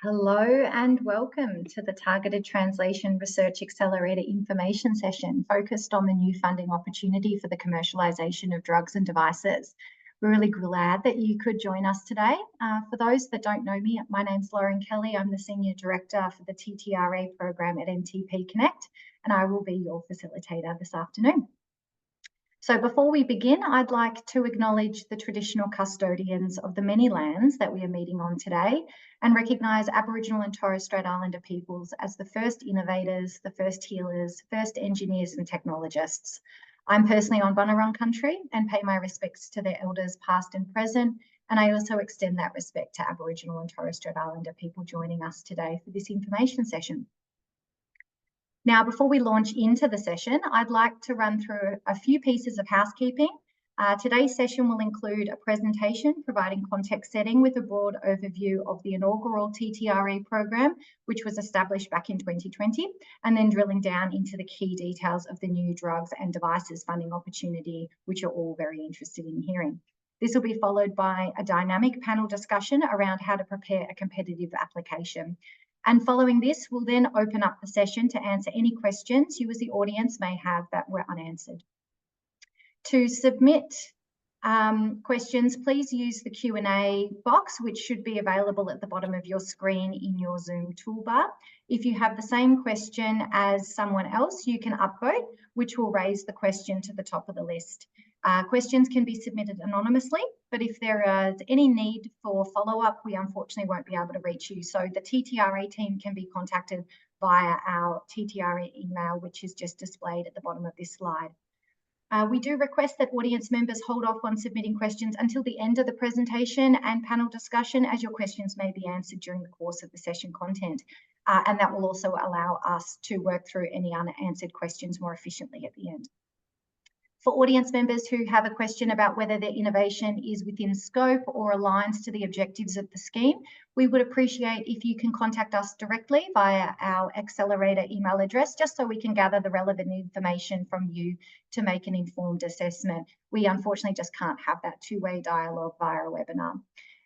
Hello and welcome to the Targeted Translation Research Accelerator Information session focused on the new funding opportunity for the commercialisation of drugs and devices. We're really glad that you could join us today. For those that don't know me, my name's Lauren Kelly. I'm the Senior Director for the TTRA program at MTPConnect, and I will be your facilitator this afternoon. So before we begin, I'd like to acknowledge the traditional custodians of the many lands that we are meeting on today and recognise Aboriginal and Torres Strait Islander peoples as the first innovators, the first healers, first engineers and technologists. I'm personally on Bunurong country and pay my respects to their elders past and present, and I also extend that respect to Aboriginal and Torres Strait Islander people joining us today for this information session. Now, before we launch into the session, I'd like to run through a few pieces of housekeeping. Today's session will include a presentation providing context setting with a broad overview of the inaugural TTRA program, which was established back in 2020, and then drilling down into the key details of the new drugs and devices funding opportunity, which you're all very interested in hearing. This will be followed by a dynamic panel discussion around how to prepare a competitive application. And following this, we'll then open up the session to answer any questions you as the audience may have that were unanswered. To submit questions, please use the Q&A box, which should be available at the bottom of your screen in your Zoom toolbar. If you have the same question as someone else, you can upvote, which will raise the question to the top of the list. Questions can be submitted anonymously, but if there is any need for follow-up, we unfortunately won't be able to reach you. So the TTRA team can be contacted via our TTRA email, which is just displayed at the bottom of this slide. We do request that audience members hold off on submitting questions until the end of the presentation and panel discussion, as your questions may be answered during the course of the session content. And that will also allow us to work through any unanswered questions more efficiently at the end. For audience members who have a question about whether their innovation is within scope or aligns to the objectives of the scheme, we would appreciate if you can contact us directly via our accelerator email address, just so we can gather the relevant information from you to make an informed assessment. We unfortunately just can't have that two-way dialogue via a webinar.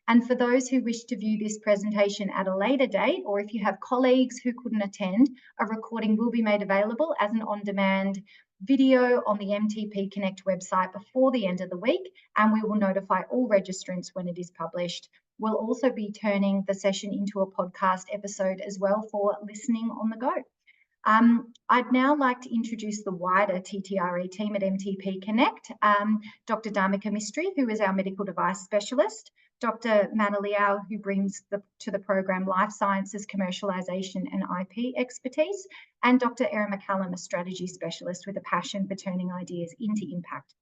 And for those who wish to view this presentation at a later date, or if you have colleagues who couldn't attend, a recording will be made available as an on-demand video on the MTPConnect website before the end of the week, and we will notify all registrants when it is published. We'll also be turning the session into a podcast episode as well for listening on the go. I'd now like to introduce the wider TTRA team at MTPConnect, Dr. Dharmika Mistry, who is our medical device specialist, Dr. Mana Liao, who brings to the program life sciences, commercialisation and IP expertise, and Dr. Erin McAllum, a strategy specialist with a passion for turning ideas into impact.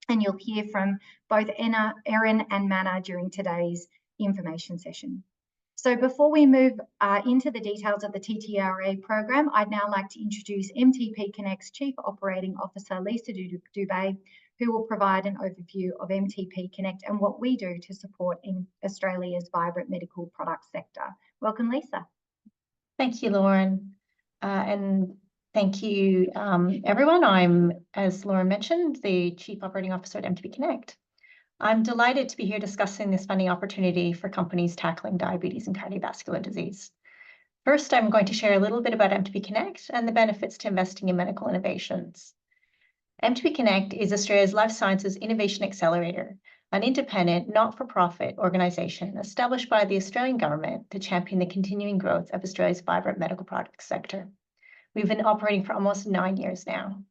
And you'll hear from both Erin and Mana during today's information session. So before we move into the details of the TTRA program, I'd now like to introduce MTPConnect's Chief Operating Officer, Lisa Dubé, who will provide an overview of MTPConnect and what we do to support in Australia's vibrant medical product sector. Welcome, Lisa. Thank you, Lauren. And thank you, everyone. I'm, as Lauren mentioned, the Chief Operating Officer at MTPConnect. I'm delighted to be here discussing this funding opportunity for companies tackling diabetes and cardiovascular disease. First, I'm going to share a little bit about MTPConnect and the benefits to investing in medical innovations. MTPConnect is Australia's Life Sciences Innovation Accelerator, an independent, not-for-profit organisation established by the Australian Government to champion the continuing growth of Australia's vibrant medical products sector. We've been operating for almost 9 years now.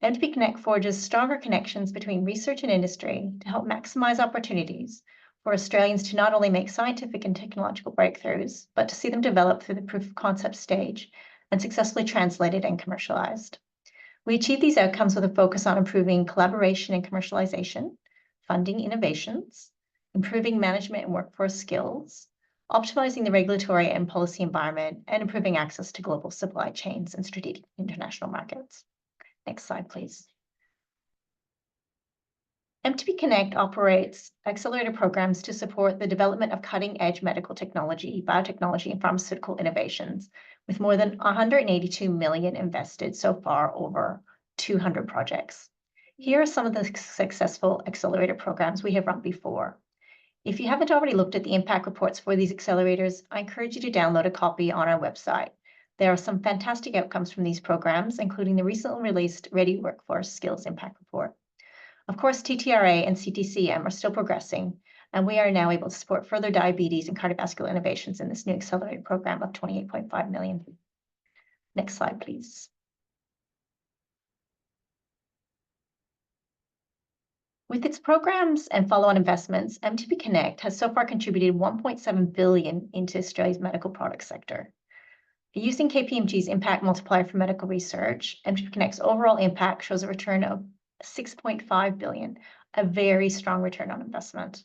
MTPConnect forges stronger connections between research and industry to help maximise opportunities for Australians to not only make scientific and technological breakthroughs, but to see them develop through the proof of concept stage and successfully translated and commercialised. We achieve these outcomes with a focus on improving collaboration and commercialization, funding innovations, improving management and workforce skills, optimizing the regulatory and policy environment, and improving access to global supply chains and strategic international markets. Next slide, please. MTPConnect operates accelerator programs to support the development of cutting-edge medical technology, biotechnology, and pharmaceutical innovations, with more than 182 million invested so far over 200 projects. Here are some of the successful accelerator programs we have run before. If you haven't already looked at the impact reports for these accelerators, I encourage you to download a copy on our website. There are some fantastic outcomes from these programs, including the recently released Ready Workforce Skills Impact Report. Of course, TTRA and CTCM are still progressing, and we are now able to support further diabetes and cardiovascular innovations in this new accelerator program of $28.5 million. Next slide, please. With its programs and follow-on investments, MTPConnect has so far contributed $1.7 billion into Australia's medical products sector. Using KPMG's impact multiplier for medical research, MTPConnect's overall impact shows a return of $6.5 billion, a very strong return on investment.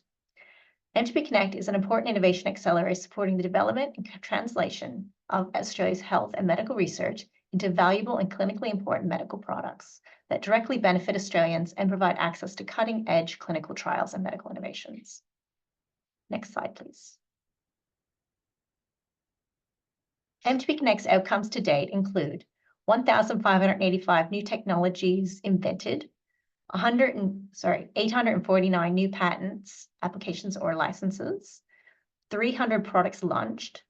MTPConnect is an important innovation accelerator supporting the development and translation of Australia's health and medical research into valuable and clinically important medical products that directly benefit Australians and provide access to cutting-edge clinical trials and medical innovations. Next slide, please. MTPConnect's outcomes to date include 1,585 new technologies invented, 849 new patents, applications or licenses, 300 products launched,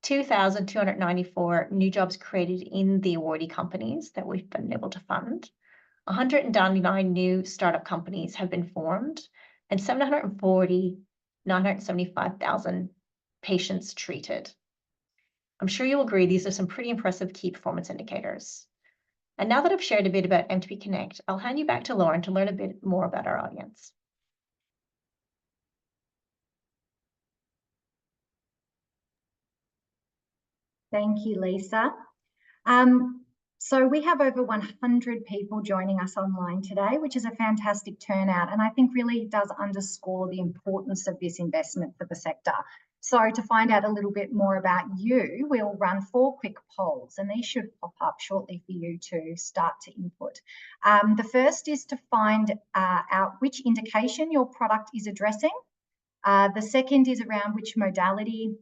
2,294 new jobs created in the awardee companies that we've been able to fund, 199 new startup companies have been formed, and 975,000 patients treated. I'm sure you'll agree these are some pretty impressive key performance indicators. And now that I've shared a bit about MTPConnect, I'll hand you back to Lauren to learn a bit more about our audience. Thank you, Lisa. So we have over 100 people joining us online today, which is a fantastic turnout, and I think really does underscore the importance of this investment for the sector. So to find out a little bit more about you, we'll run 4 quick polls, and these should pop up shortly for you to start to input. The first is to find out which indication your product is addressing. The second is around which modality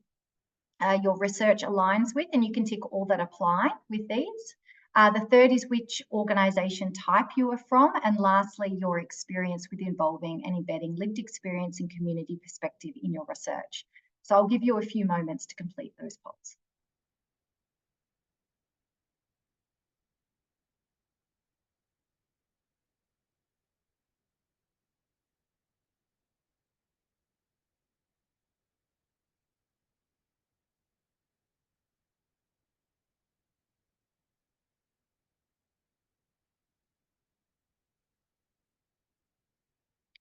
your research aligns with, and you can tick all that apply with these. The third is which organisation type you are from, and lastly, your experience with involving and embedding lived experience and community perspective in your research. So I'll give you a few moments to complete those polls.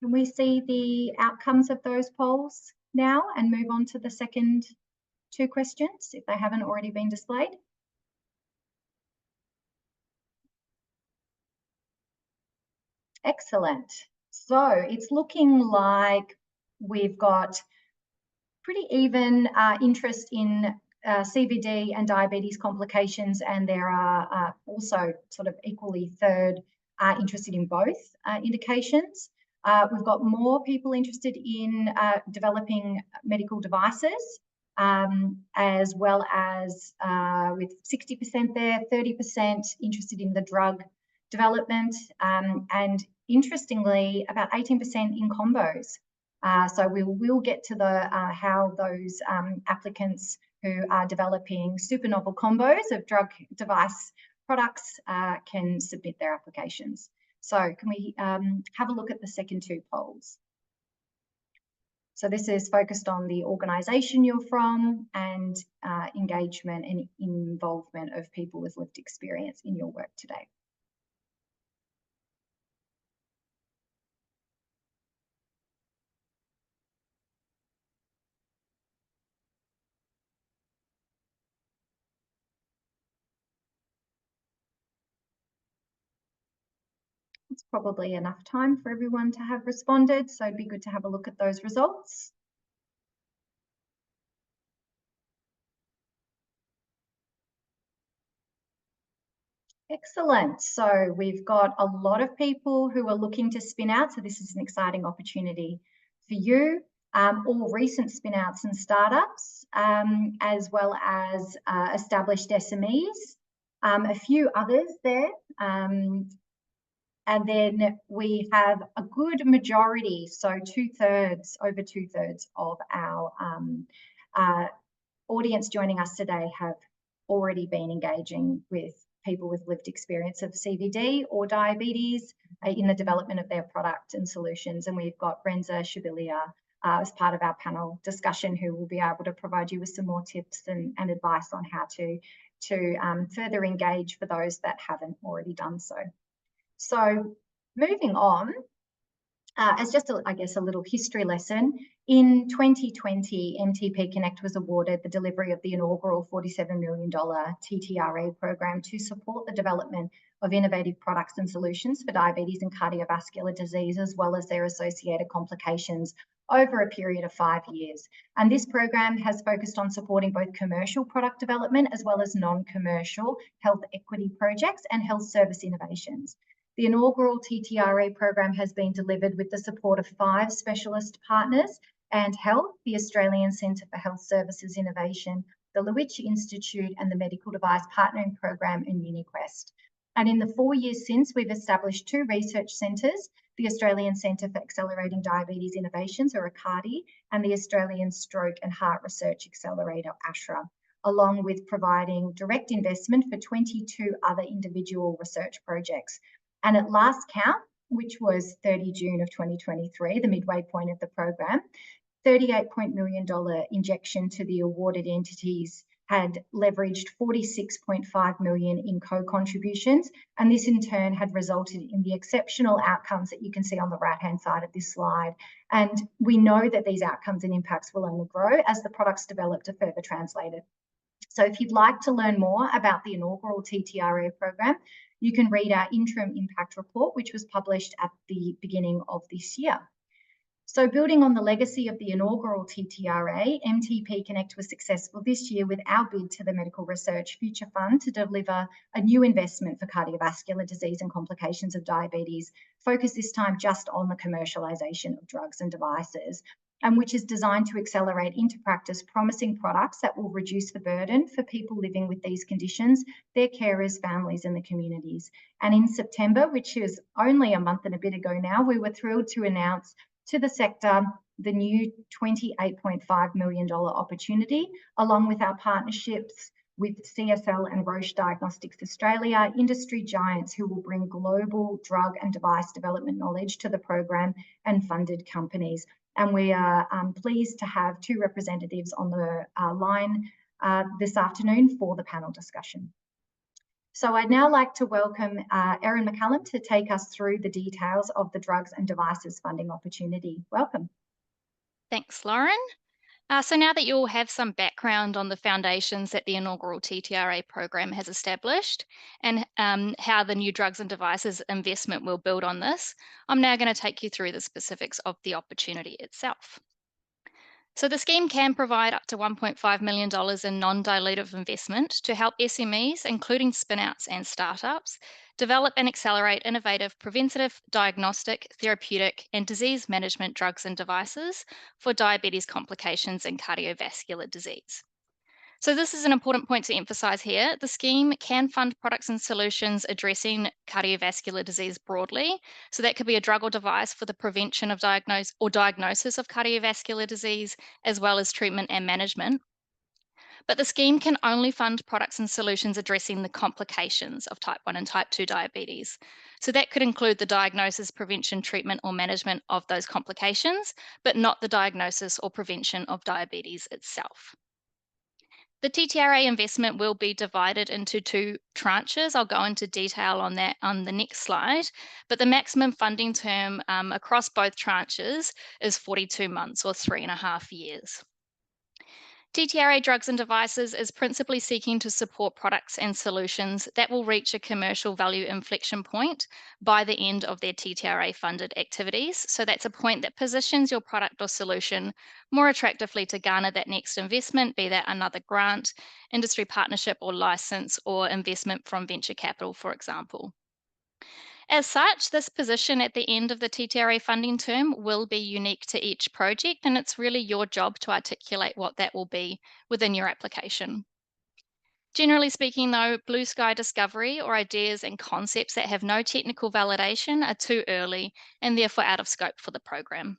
Can we see the outcomes of those polls now and move on to the second 2 questions if they haven't already been displayed? Excellent. So it's looking like we've got pretty even interest in CVD and diabetes complications, and there are also sort of equally third interested in both indications. We've got more people interested in developing medical devices, as well as with 60% there, 30% interested in the drug development, and interestingly, about 18% in combos. So we'll get to the how those applicants who are developing super novel combos of drug device products can submit their applications. So can we have a look at the second 2 polls? So this is focused on the organisation you're from and engagement and involvement of people with lived experience in your work today. It's probably enough time for everyone to have responded, so it'd be good to have a look at those results. Excellent. So we've got a lot of people who are looking to spin out, so this is an exciting opportunity for you. All recent spin outs and startups, as well as established SMEs. A few others there. And then we have a good majority, so over two thirds of our audience joining us today have already been engaging with people with lived experience of CVD or diabetes in the development of their product and solutions. And we've got Renza Scibilia as part of our panel discussion, who will be able to provide you with some more tips and advice on how to further engage for those that haven't already done so. So moving on, as just, I guess, a little history lesson, in 2020, MTPConnect was awarded the delivery of the inaugural $47 million TTRA program to support the development of innovative products and solutions for diabetes and cardiovascular disease, as well as their associated complications, over a period of 5 years. And this program has focused on supporting both commercial product development as well as non-commercial health equity projects and health service innovations. The inaugural TTRA program has been delivered with the support of 5 specialist partners and Health, the Australian Centre for Health Services Innovation, the Lewitch Institute, and the Medical Device Partnering Program and UniQuest. And in the 4 years since, we've established 2 research centres, the Australian Centre for Accelerating Diabetes Innovations, or ACADI, and the Australian Stroke and Heart Research Accelerator, ASHRA, along with providing direct investment for 22 other individual research projects. And at last count, which was 30 June of 2023, the midway point of the program, $38 million injection to the awarded entities had leveraged 46.5 million in co-contributions, and this in turn had resulted in the exceptional outcomes that you can see on the right-hand side of this slide. And we know that these outcomes and impacts will only grow as the products developed are further translated. So if you'd like to learn more about the inaugural TTRA program, you can read our interim impact report, which was published at the beginning of this year. So building on the legacy of the inaugural TTRA, MTPConnect was successful this year with our bid to the Medical Research Future Fund to deliver a new investment for cardiovascular disease and complications of diabetes, focused this time just on the commercialisation of drugs and devices, and which is designed to accelerate into practice promising products that will reduce the burden for people living with these conditions, their carers, families, and the communities. And in September, which is only a month and a bit ago now, we were thrilled to announce to the sector the new $28.5 million opportunity, along with our partnerships with CSL and Roche Diagnostics Australia, industry giants who will bring global drug and device development knowledge to the program and funded companies. And we are pleased to have 2 representatives on the line this afternoon for the panel discussion. So I'd now like to welcome Erin McAllum to take us through the details of the Drugs and Devices funding opportunity. Welcome. Thanks, Lauren. So now that you all have some background on the foundations that the inaugural TTRA program has established and how the new drugs and devices investment will build on this, I'm now going to take you through the specifics of the opportunity itself. So the scheme can provide up to $1.5 million in non-dilutive investment to help SMEs, including spin-outs and startups, develop and accelerate innovative preventative, diagnostic, therapeutic, and disease management drugs and devices for diabetes complications and cardiovascular disease. So this is an important point to emphasize here. The scheme can fund products and solutions addressing cardiovascular disease broadly. So that could be a drug or device for the prevention of diagnosis of cardiovascular disease, as well as treatment and management. But the scheme can only fund products and solutions addressing the complications of type 1 and type 2 diabetes. So that could include the diagnosis, prevention, treatment, or management of those complications, but not the diagnosis or prevention of diabetes itself. The TTRA investment will be divided into 2 tranches. I'll go into detail on that on the next slide, but the maximum funding term across both tranches is 42 months or 3.5 years. TTRA Drugs and Devices is principally seeking to support products and solutions that will reach a commercial value inflection point by the end of their TTRA funded activities. So that's a point that positions your product or solution more attractively to garner that next investment, be that another grant, industry partnership or license, or investment from venture capital, for example. As such, this position at the end of the TTRA funding term will be unique to each project, and it's really your job to articulate what that will be within your application. Generally speaking, though, blue sky discovery or ideas and concepts that have no technical validation are too early and therefore out of scope for the program.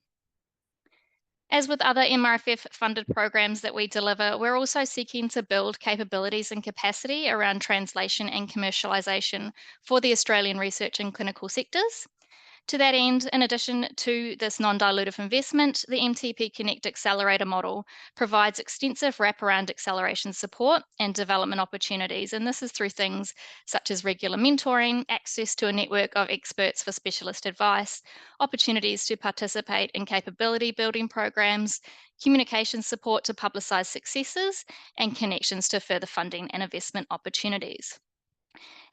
As with other MRFF-funded programs that we deliver, we're also seeking to build capabilities and capacity around translation and commercialisation for the Australian research and clinical sectors. To that end, in addition to this non-dilutive investment, the MTPConnect accelerator model provides extensive wraparound acceleration support and development opportunities. And this is through things such as regular mentoring, access to a network of experts for specialist advice, opportunities to participate in capability building programs, communication support to publicise successes, and connections to further funding and investment opportunities.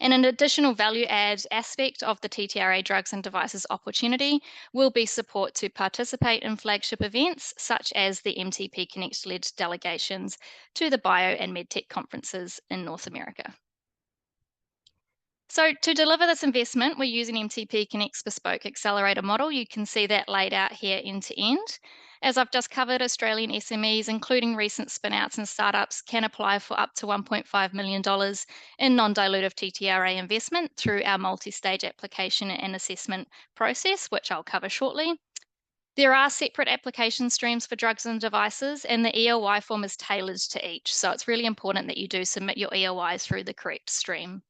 And an additional value add aspect of the TTRA Drugs and Devices opportunity will be support to participate in flagship events such as the MTPConnect-led delegations to the Bio and MedTech conferences in North America. So to deliver this investment, we're using MTPConnect's bespoke accelerator model. You can see that laid out here end to end. As I've just covered, Australian SMEs, including recent spinouts and startups, can apply for up to $1.5 million in non-dilutive TTRA investment through our multi-stage application and assessment process, which I'll cover shortly. There are separate application streams for drugs and devices, and the EOI form is tailored to each. So it's really important that you do submit your EOI through the correct stream.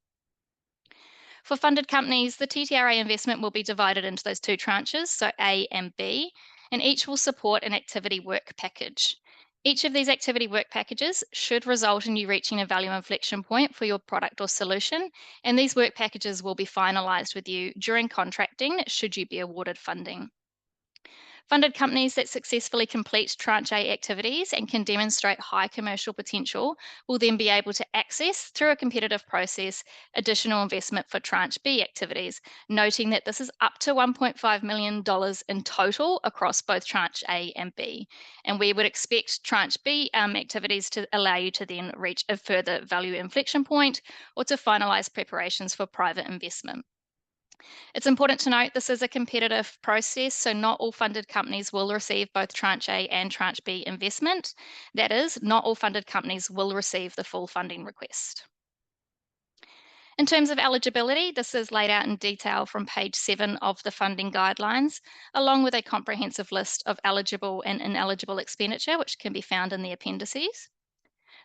For funded companies, the TTRA investment will be divided into those two tranches, so A and B, and each will support an activity work package. Each of these activity work packages should result in you reaching a value inflection point for your product or solution, and these work packages will be finalised with you during contracting should you be awarded funding. Funded companies that successfully complete Tranche A activities and can demonstrate high commercial potential will then be able to access, through a competitive process, additional investment for Tranche B activities, noting that this is up to $1.5 million in total across both Tranche A and B. And we would expect Tranche B activities to allow you to then reach a further value inflection point or to finalise preparations for private investment. It's important to note this is a competitive process, so not all funded companies will receive both Tranche A and Tranche B investment. That is, not all funded companies will receive the full funding request. In terms of eligibility, this is laid out in detail from page 7 of the funding guidelines, along with a comprehensive list of eligible and ineligible expenditure, which can be found in the appendices.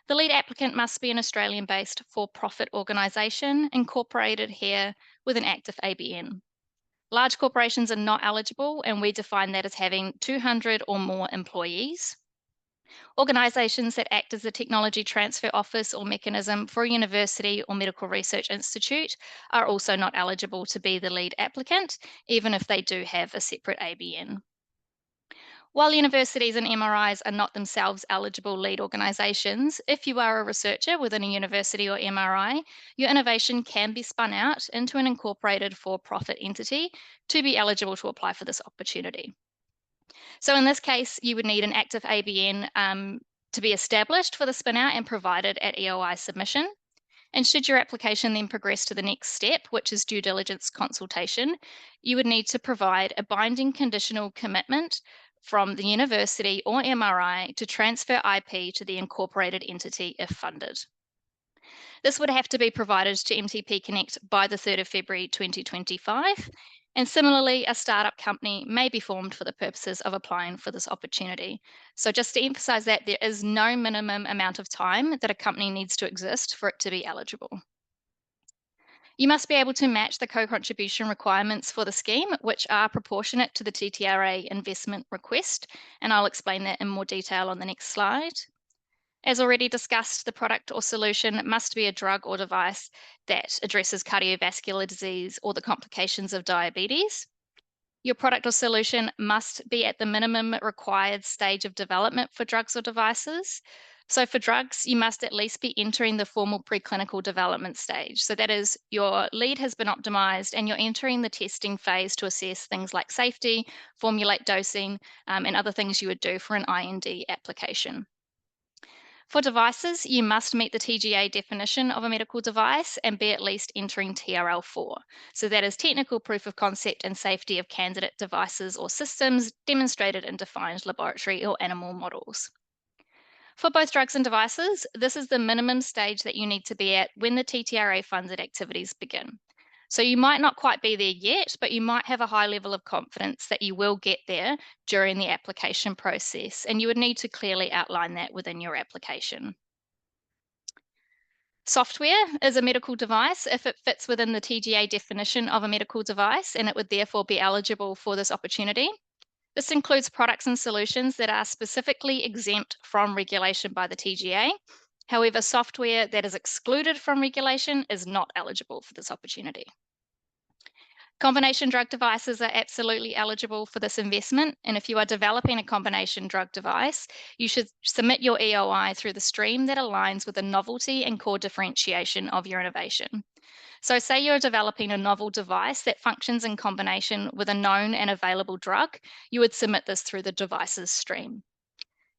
The lead applicant must be an Australian-based for-profit organisation incorporated here with an active ABN. Large corporations are not eligible, and we define that as having 200 or more employees. Organisations that act as a technology transfer office or mechanism for a university or medical research institute are also not eligible to be the lead applicant, even if they do have a separate ABN. While universities and MRIs are not themselves eligible lead organisations, if you are a researcher within a university or MRI, your innovation can be spun out into an incorporated for-profit entity to be eligible to apply for this opportunity. So in this case, you would need an active ABN to be established for the spin-out and provided at EOI submission. And should your application then progress to the next step, which is due diligence consultation, you would need to provide a binding conditional commitment from the university or MRI to transfer IP to the incorporated entity if funded. This would have to be provided to MTPConnect by the 3rd of February 2025. And similarly, a startup company may be formed for the purposes of applying for this opportunity. So just to emphasise that there is no minimum amount of time that a company needs to exist for it to be eligible. You must be able to match the co-contribution requirements for the scheme, which are proportionate to the TTRA investment request, and I'll explain that in more detail on the next slide. As already discussed, the product or solution must be a drug or device that addresses cardiovascular disease or the complications of diabetes. Your product or solution must be at the minimum required stage of development for drugs or devices. So for drugs, you must at least be entering the formal preclinical development stage. So that is, your lead has been optimized and you're entering the testing phase to assess things like safety, formulate dosing, and other things you would do for an IND application. For devices, you must meet the TGA definition of a medical device and be at least entering TRL4. So that is technical proof of concept and safety of candidate devices or systems demonstrated in defined laboratory or animal models. For both drugs and devices, this is the minimum stage that you need to be at when the TTRA funded activities begin. So you might not quite be there yet, but you might have a high level of confidence that you will get there during the application process, and you would need to clearly outline that within your application. Software is a medical device if it fits within the TGA definition of a medical device, and it would therefore be eligible for this opportunity. This includes products and solutions that are specifically exempt from regulation by the TGA. However, software that is excluded from regulation is not eligible for this opportunity. Combination drug devices are absolutely eligible for this investment, and if you are developing a combination drug device, you should submit your EOI through the stream that aligns with the novelty and core differentiation of your innovation. So say you're developing a novel device that functions in combination with a known and available drug, you would submit this through the devices stream.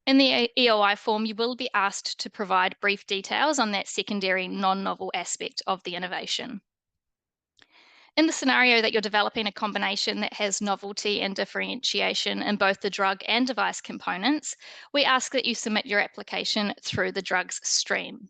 In the EOI form, you will be asked to provide brief details on that secondary non-novel aspect of the innovation. In the scenario that you're developing a combination that has novelty and differentiation in both the drug and device components, we ask that you submit your application through the drugs stream.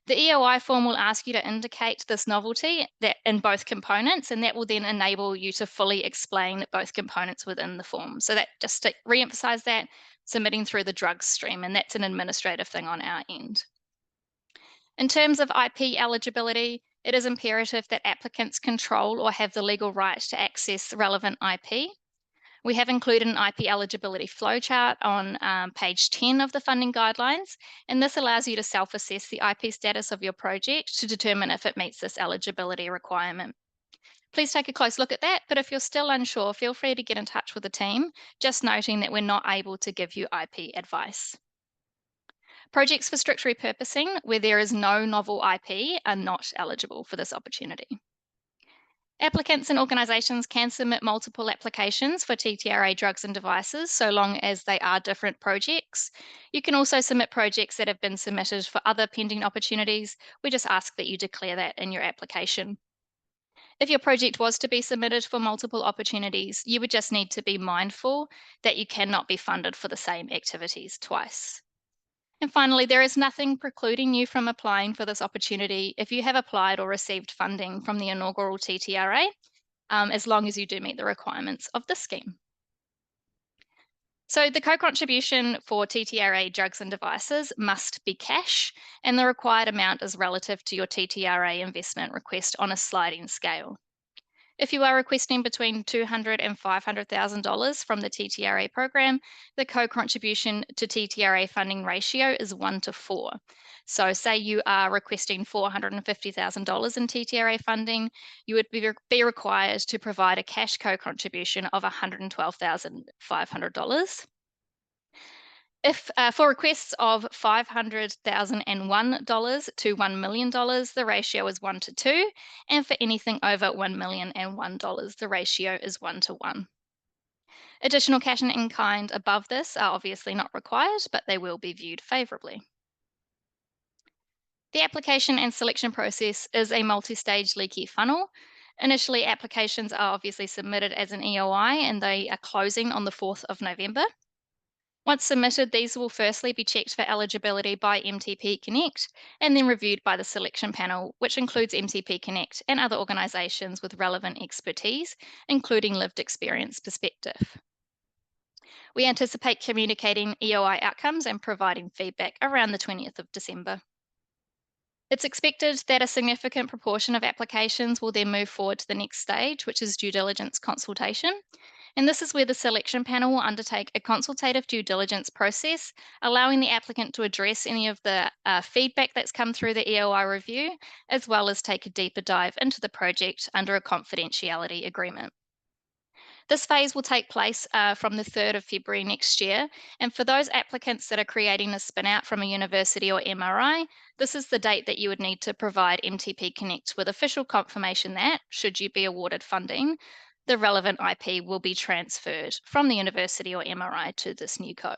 The EOI form will ask you to indicate this novelty in both components, and that will then enable you to fully explain both components within the form. So that, just to re-emphasize that, submitting through the drugs stream, and that's an administrative thing on our end. In terms of IP eligibility, it is imperative that applicants control or have the legal right to access relevant IP. We have included an IP eligibility flowchart on page 10 of the funding guidelines, and this allows you to self-assess the IP status of your project to determine if it meets this eligibility requirement. Please take a close look at that, but if you're still unsure, feel free to get in touch with the team, just noting that we're not able to give you IP advice. Projects for strict repurposing, where there is no novel IP, are not eligible for this opportunity. Applicants and organisations can submit multiple applications for TTRA drugs and devices, so long as they are different projects. You can also submit projects that have been submitted for other pending opportunities. We just ask that you declare that in your application. If your project was to be submitted for multiple opportunities, you would just need to be mindful that you cannot be funded for the same activities twice. And finally, there is nothing precluding you from applying for this opportunity if you have applied or received funding from the inaugural TTRA, as long as you do meet the requirements of this scheme. So the co-contribution for TTRA drugs and devices must be cash, and the required amount is relative to your TTRA investment request on a sliding scale. If you are requesting between $200,000 and $500,000 from the TTRA program, the co-contribution to TTRA funding ratio is 1:4. So say you are requesting $450,000 in TTRA funding, you would be required to provide a cash co-contribution of $112,500. If for requests of $500,001 to $1 million, the ratio is 1:2, and for anything over $1,001, the ratio is 1:1. Additional cash and in-kind above this are obviously not required, but they will be viewed favourably. The application and selection process is a multi-stage leaky funnel. Initially, applications are obviously submitted as an EOI, and they are closing on the 4th of November. Once submitted, these will firstly be checked for eligibility by MTPConnect and then reviewed by the selection panel, which includes MTPConnect and other organisations with relevant expertise, including lived experience perspective. We anticipate communicating EOI outcomes and providing feedback around the 20th of December. It's expected that a significant proportion of applications will then move forward to the next stage, which is due diligence consultation. And this is where the selection panel will undertake a consultative due diligence process, allowing the applicant to address any of the feedback that's come through the EOI review, as well as take a deeper dive into the project under a confidentiality agreement. This phase will take place from the 3rd of February next year. And for those applicants that are creating a spin-out from a university or MRI, this is the date that you would need to provide MTPConnect with official confirmation that, should you be awarded funding, the relevant IP will be transferred from the university or MRI to this new co.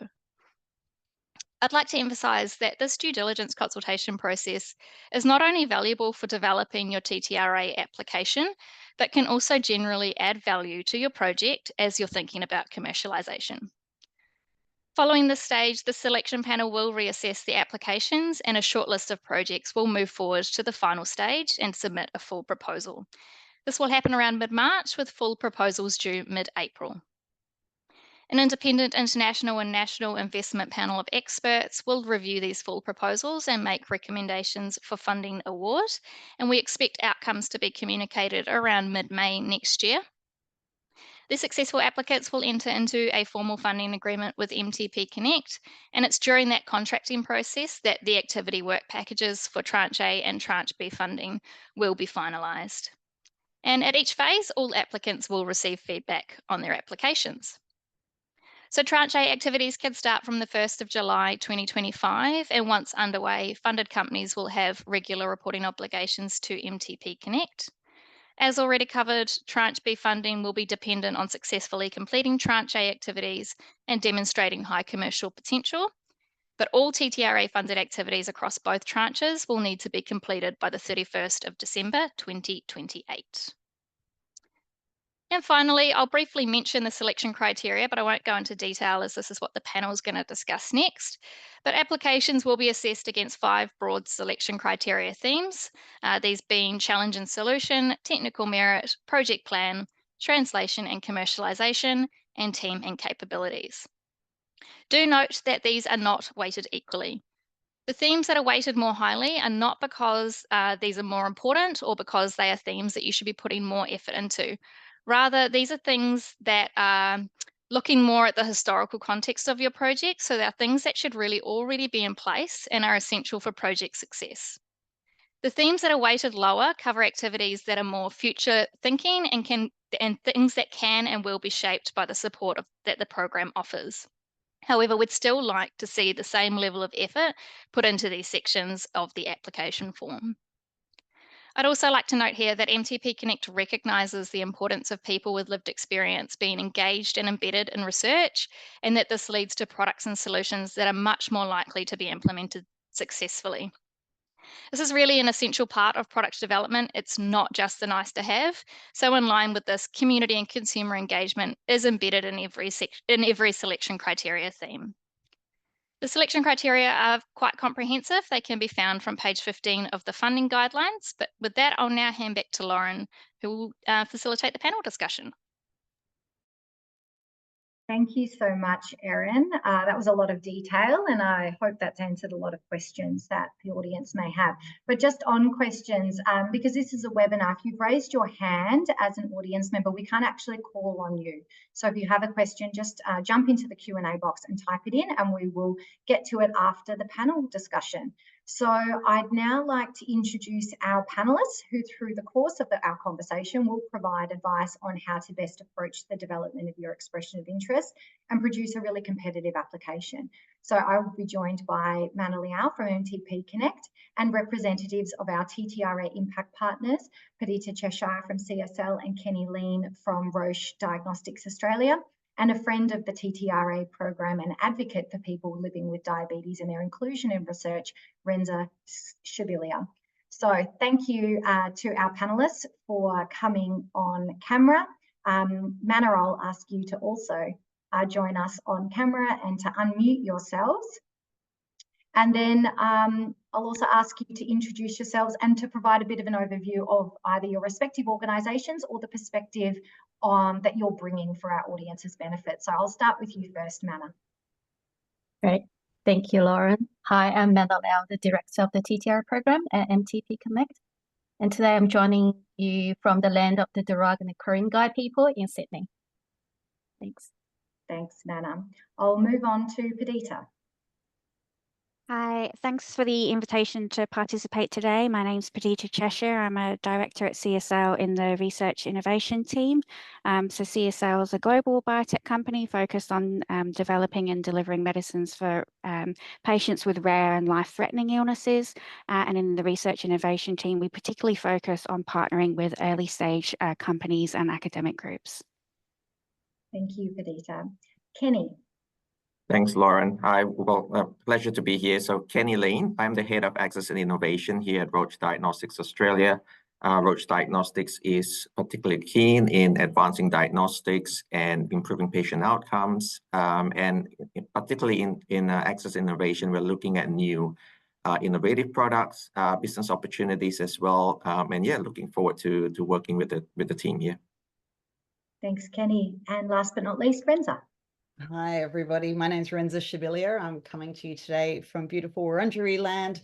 I'd like to emphasise that this due diligence consultation process is not only valuable for developing your TTRA application, but can also generally add value to your project as you're thinking about commercialisation. Following this stage, the selection panel will reassess the applications and a short list of projects will move forward to the final stage and submit a full proposal. This will happen around mid-March with full proposals due mid-April. An independent international and national investment panel of experts will review these full proposals and make recommendations for funding award, and we expect outcomes to be communicated around mid-May next year. The successful applicants will enter into a formal funding agreement with MTPConnect, and it's during that contracting process that the activity work packages for Tranche A and Tranche B funding will be finalised. And at each phase, all applicants will receive feedback on their applications. So Tranche A activities can start from the 1st of July 2025, and once underway, funded companies will have regular reporting obligations to MTPConnect. As already covered, Tranche B funding will be dependent on successfully completing Tranche A activities and demonstrating high commercial potential, but all TTRA funded activities across both tranches will need to be completed by the 31st of December 2028. And finally, I'll briefly mention the selection criteria, but I won't go into detail as this is what the panel is going to discuss next. But applications will be assessed against 5 broad selection criteria themes, these being challenge and solution, technical merit, project plan, translation and commercialization, and team and capabilities. Do note that these are not weighted equally. The themes that are weighted more highly are not because these are more important or because they are themes that you should be putting more effort into. Rather, these are things that are looking more at the historical context of your project, so they're things that should really already be in place and are essential for project success. The themes that are weighted lower cover activities that are more future thinking and things that can and will be shaped by the support that the program offers. However, we'd still like to see the same level of effort put into these sections of the application form. I'd also like to note here that MTPConnect recognises the importance of people with lived experience being engaged and embedded in research, and that this leads to products and solutions that are much more likely to be implemented successfully. This is really an essential part of product development. It's not just a nice to have. So in line with this, community and consumer engagement is embedded in every selection criteria theme. The selection criteria are quite comprehensive. They can be found from page 15 of the funding guidelines. But with that, I'll now hand back to Lauren, who will facilitate the panel discussion. Thank you so much, Erin. That was a lot of detail, and I hope that's answered a lot of questions that the audience may have. But just on questions, because this is a webinar, if you've raised your hand as an audience member, we can't actually call on you. So if you have a question, just jump into the Q&A box and type it in, and we will get to it after the panel discussion. So I'd now like to introduce our panelists who through the course of our conversation will provide advice on how to best approach the development of your expression of interest and produce a really competitive application. So I will be joined by Mana Liao from MTPConnect and representatives of our TTRA impact partners, Perdita Cheshire from CSL and Kenny Lean from Roche Diagnostics Australia, and a friend of the TTRA program and advocate for people living with diabetes and their inclusion in research, Renza Scibilia. So thank you to our panelists for coming on camera. Mana, I'll ask you to also join us on camera and to unmute yourselves. And then I'll also ask you to introduce yourselves and to provide a bit of an overview of either your respective organisations or the perspective that you're bringing for our audience's benefit. So I'll start with you first, Mana. Great. Thank you, Lauren. Hi, I'm Mana Liao, the Director of the TTRA program at MTPConnect. And today I'm joining you from the land of the Darug and the Ku-ring-gai people in Sydney. Thanks. Thanks, Mana. I'll move on to Perdita. Hi, thanks for the invitation to participate today. My name's Perdita Cheshire. I'm a director at CSL in the Research Innovation team. So CSL is a global biotech company focused on developing and delivering medicines for patients with rare and life-threatening illnesses. And in the Research Innovation team, we particularly focus on partnering with early-stage companies and academic groups. Thank you, Perdita. Kenny. Thanks, Lauren. Hi, well, pleasure to be here. So Kenny Lean, I'm the Head of Access and Innovation here at Roche Diagnostics Australia. Roche Diagnostics is particularly keen in advancing diagnostics and improving patient outcomes. And particularly in access innovation, we're looking at new innovative products, business opportunities as well. And yeah, looking forward to working with the team here. Thanks, Kenny. And last but not least, Renza. Hi, everybody. My name's Renza Scibilia. I'm coming to you today from beautiful Wurundjeri land.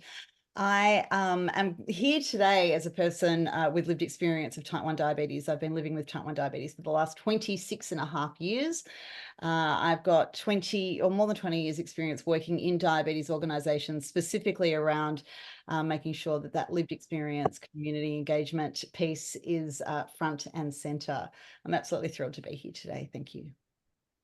I am here today as a person with lived experience of type 1 diabetes. I've been living with type 1 diabetes for the last 26.5 years. I've got 20 or more than 20 years experience working in diabetes organisations, specifically around making sure that that lived experience, community engagement piece is front and centre. I'm absolutely thrilled to be here today. Thank you.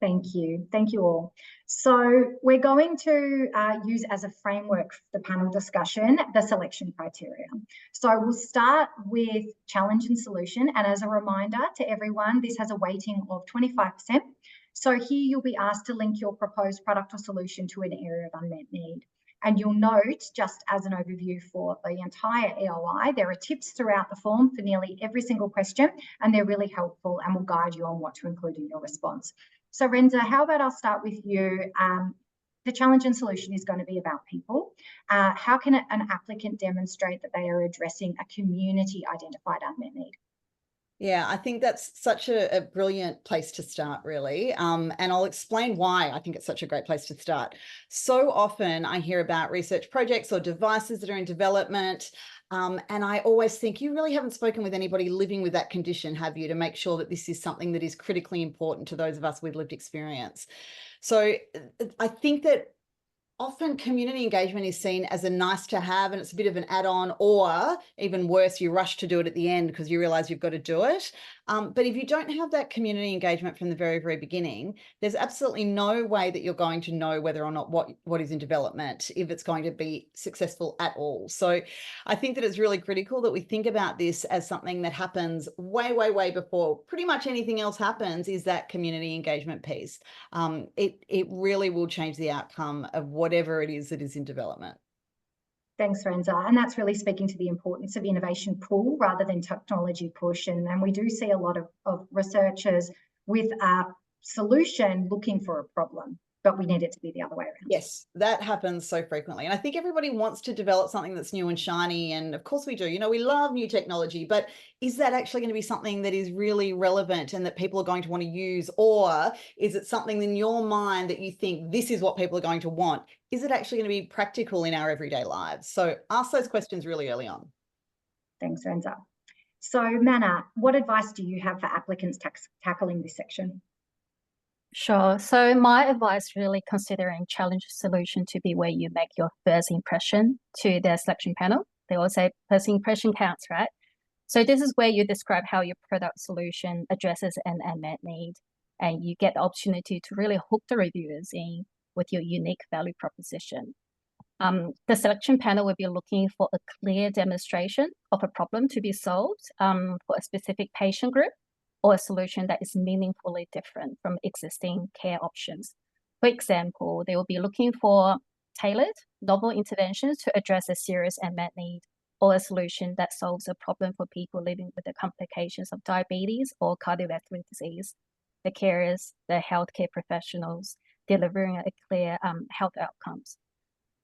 Thank you. Thank you all. So we're going to use as a framework for the panel discussion, the selection criteria. So we'll start with challenge and solution. And as a reminder to everyone, this has a weighting of 25%. So here you'll be asked to link your proposed product or solution to an area of unmet need. And you'll note, just as an overview for the entire EOI, there are tips throughout the form for nearly every single question, and they're really helpful and will guide you on what to include in your response. So Renza, how about I'll start with you. The challenge and solution is going to be about people. How can an applicant demonstrate that they are addressing a community identified unmet need? Yeah, I think that's such a brilliant place to start, really. And I'll explain why I think it's such a great place to start. So often I hear about research projects or devices that are in development. And I always think, you really haven't spoken with anybody living with that condition, have you, to make sure that this is something that is critically important to those of us with lived experience. So I think that often community engagement is seen as a nice to have, and it's a bit of an add-on, or even worse, you rush to do it at the end because you realize you've got to do it. But if you don't have that community engagement from the very, very beginning, there's absolutely no way that you're going to know whether or not what is in development, if it's going to be successful at all. So I think that it's really critical that we think about this as something that happens way, way, way before pretty much anything else happens, is that community engagement piece. It really will change the outcome of whatever it is that is in development. Thanks, Renza. And that's really speaking to the importance of innovation pull rather than technology push. And we do see a lot of researchers with a solution looking for a problem, but we need it to be the other way around. Yes, that happens so frequently. And I think everybody wants to develop something that's new and shiny. And of course we do, you know, we love new technology, but is that actually going to be something that is really relevant and that people are going to want to use? Or is it something in your mind that you think this is what people are going to want? Is it actually going to be practical in our everyday lives? So ask those questions really early on. Thanks, Renza. So Mana, what advice do you have for applicants tackling this section? Sure. So my advice, really considering challenge solution to be where you make your first impression to the selection panel. They all say first impression counts, right? So this is where you describe how your product solution addresses an unmet need, and you get the opportunity to really hook the reviewers in with your unique value proposition. The selection panel will be looking for a clear demonstration of a problem to be solved for a specific patient group, or a solution that is meaningfully different from existing care options. For example, they will be looking for tailored, novel interventions to address a serious unmet need, or a solution that solves a problem for people living with the complications of diabetes or cardiovascular disease. The carers, the healthcare professionals, delivering a clear health outcomes.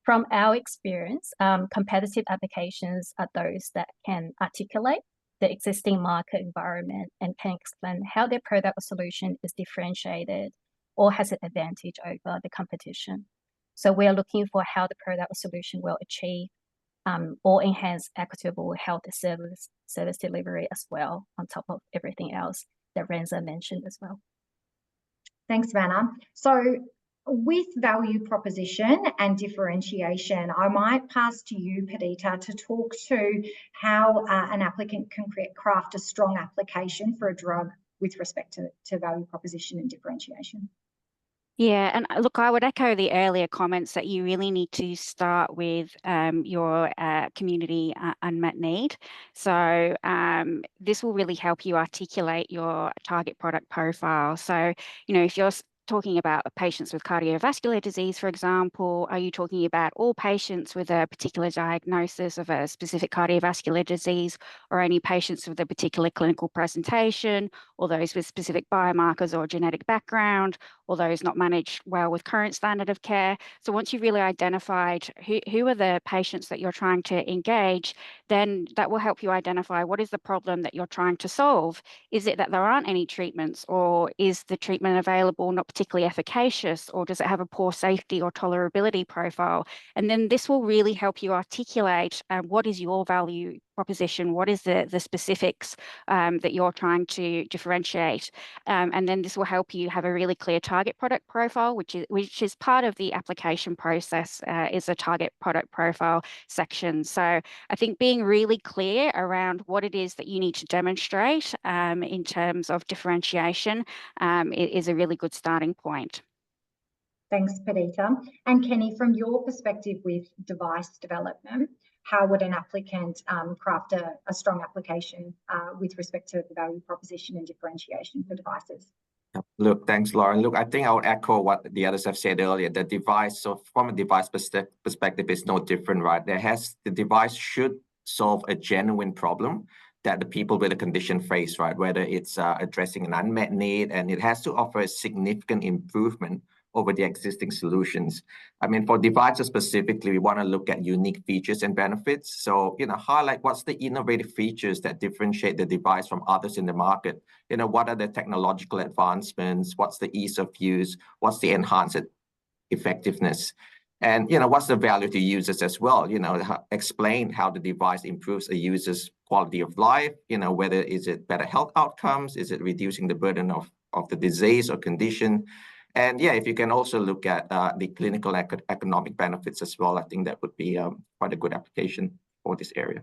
From our experience, competitive applications are those that can articulate the existing market environment and can explain how their product or solution is differentiated or has an advantage over the competition. So we're looking for how the product or solution will achieve or enhance equitable health service delivery as well, on top of everything else that Renza mentioned as well. Thanks, Mana. So with value proposition and differentiation, I might pass to you, Perdita, to talk to how an applicant can craft a strong application for a drug with respect to value proposition and differentiation. Yeah, and look, I would echo the earlier comments that you really need to start with your community unmet need. So this will really help you articulate your target product profile. So, you know, if you're talking about patients with cardiovascular disease, for example? Are you talking about all patients with a particular diagnosis of a specific cardiovascular disease, or only patients with a particular clinical presentation, or those with specific biomarkers or genetic background, or those not managed well with current standard of care? So once you've really identified who are the patients that you're trying to engage, then that will help you identify what is the problem that you're trying to solve. Is it that there aren't any treatments, or is the treatment available not particularly efficacious, or does it have a poor safety or tolerability profile? And then this will really help you articulate what is your value proposition, what is the specifics that you're trying to differentiate. And then this will help you have a really clear target product profile, which is part of the application process, is a target product profile section. So I think being really clear around what it is that you need to demonstrate in terms of differentiation is a really good starting point. Thanks, Perdita. And Kenny, from your perspective with device development, how would an applicant craft a strong application with respect to the value proposition and differentiation for devices? Look, thanks, Lauren. Look, I think I would echo what the others have said earlier. The device, so from a device perspective, is no different, right? The device should solve a genuine problem that the people with the condition face, right? Whether it's addressing an unmet need, and it has to offer a significant improvement over the existing solutions. I mean, for devices specifically, we want to look at unique features and benefits. So, highlight what's the innovative features that differentiate the device from others in the market. What are the technological advancements? What's the ease of use? What's the enhanced effectiveness? And, what's the value to users as well? Explain how the device improves a user's quality of life. Whether is it better health outcomes? Is it reducing the burden of the disease or condition? And yeah, if you can also look at the clinical economic benefits as well, I think that would be quite a good application for this area.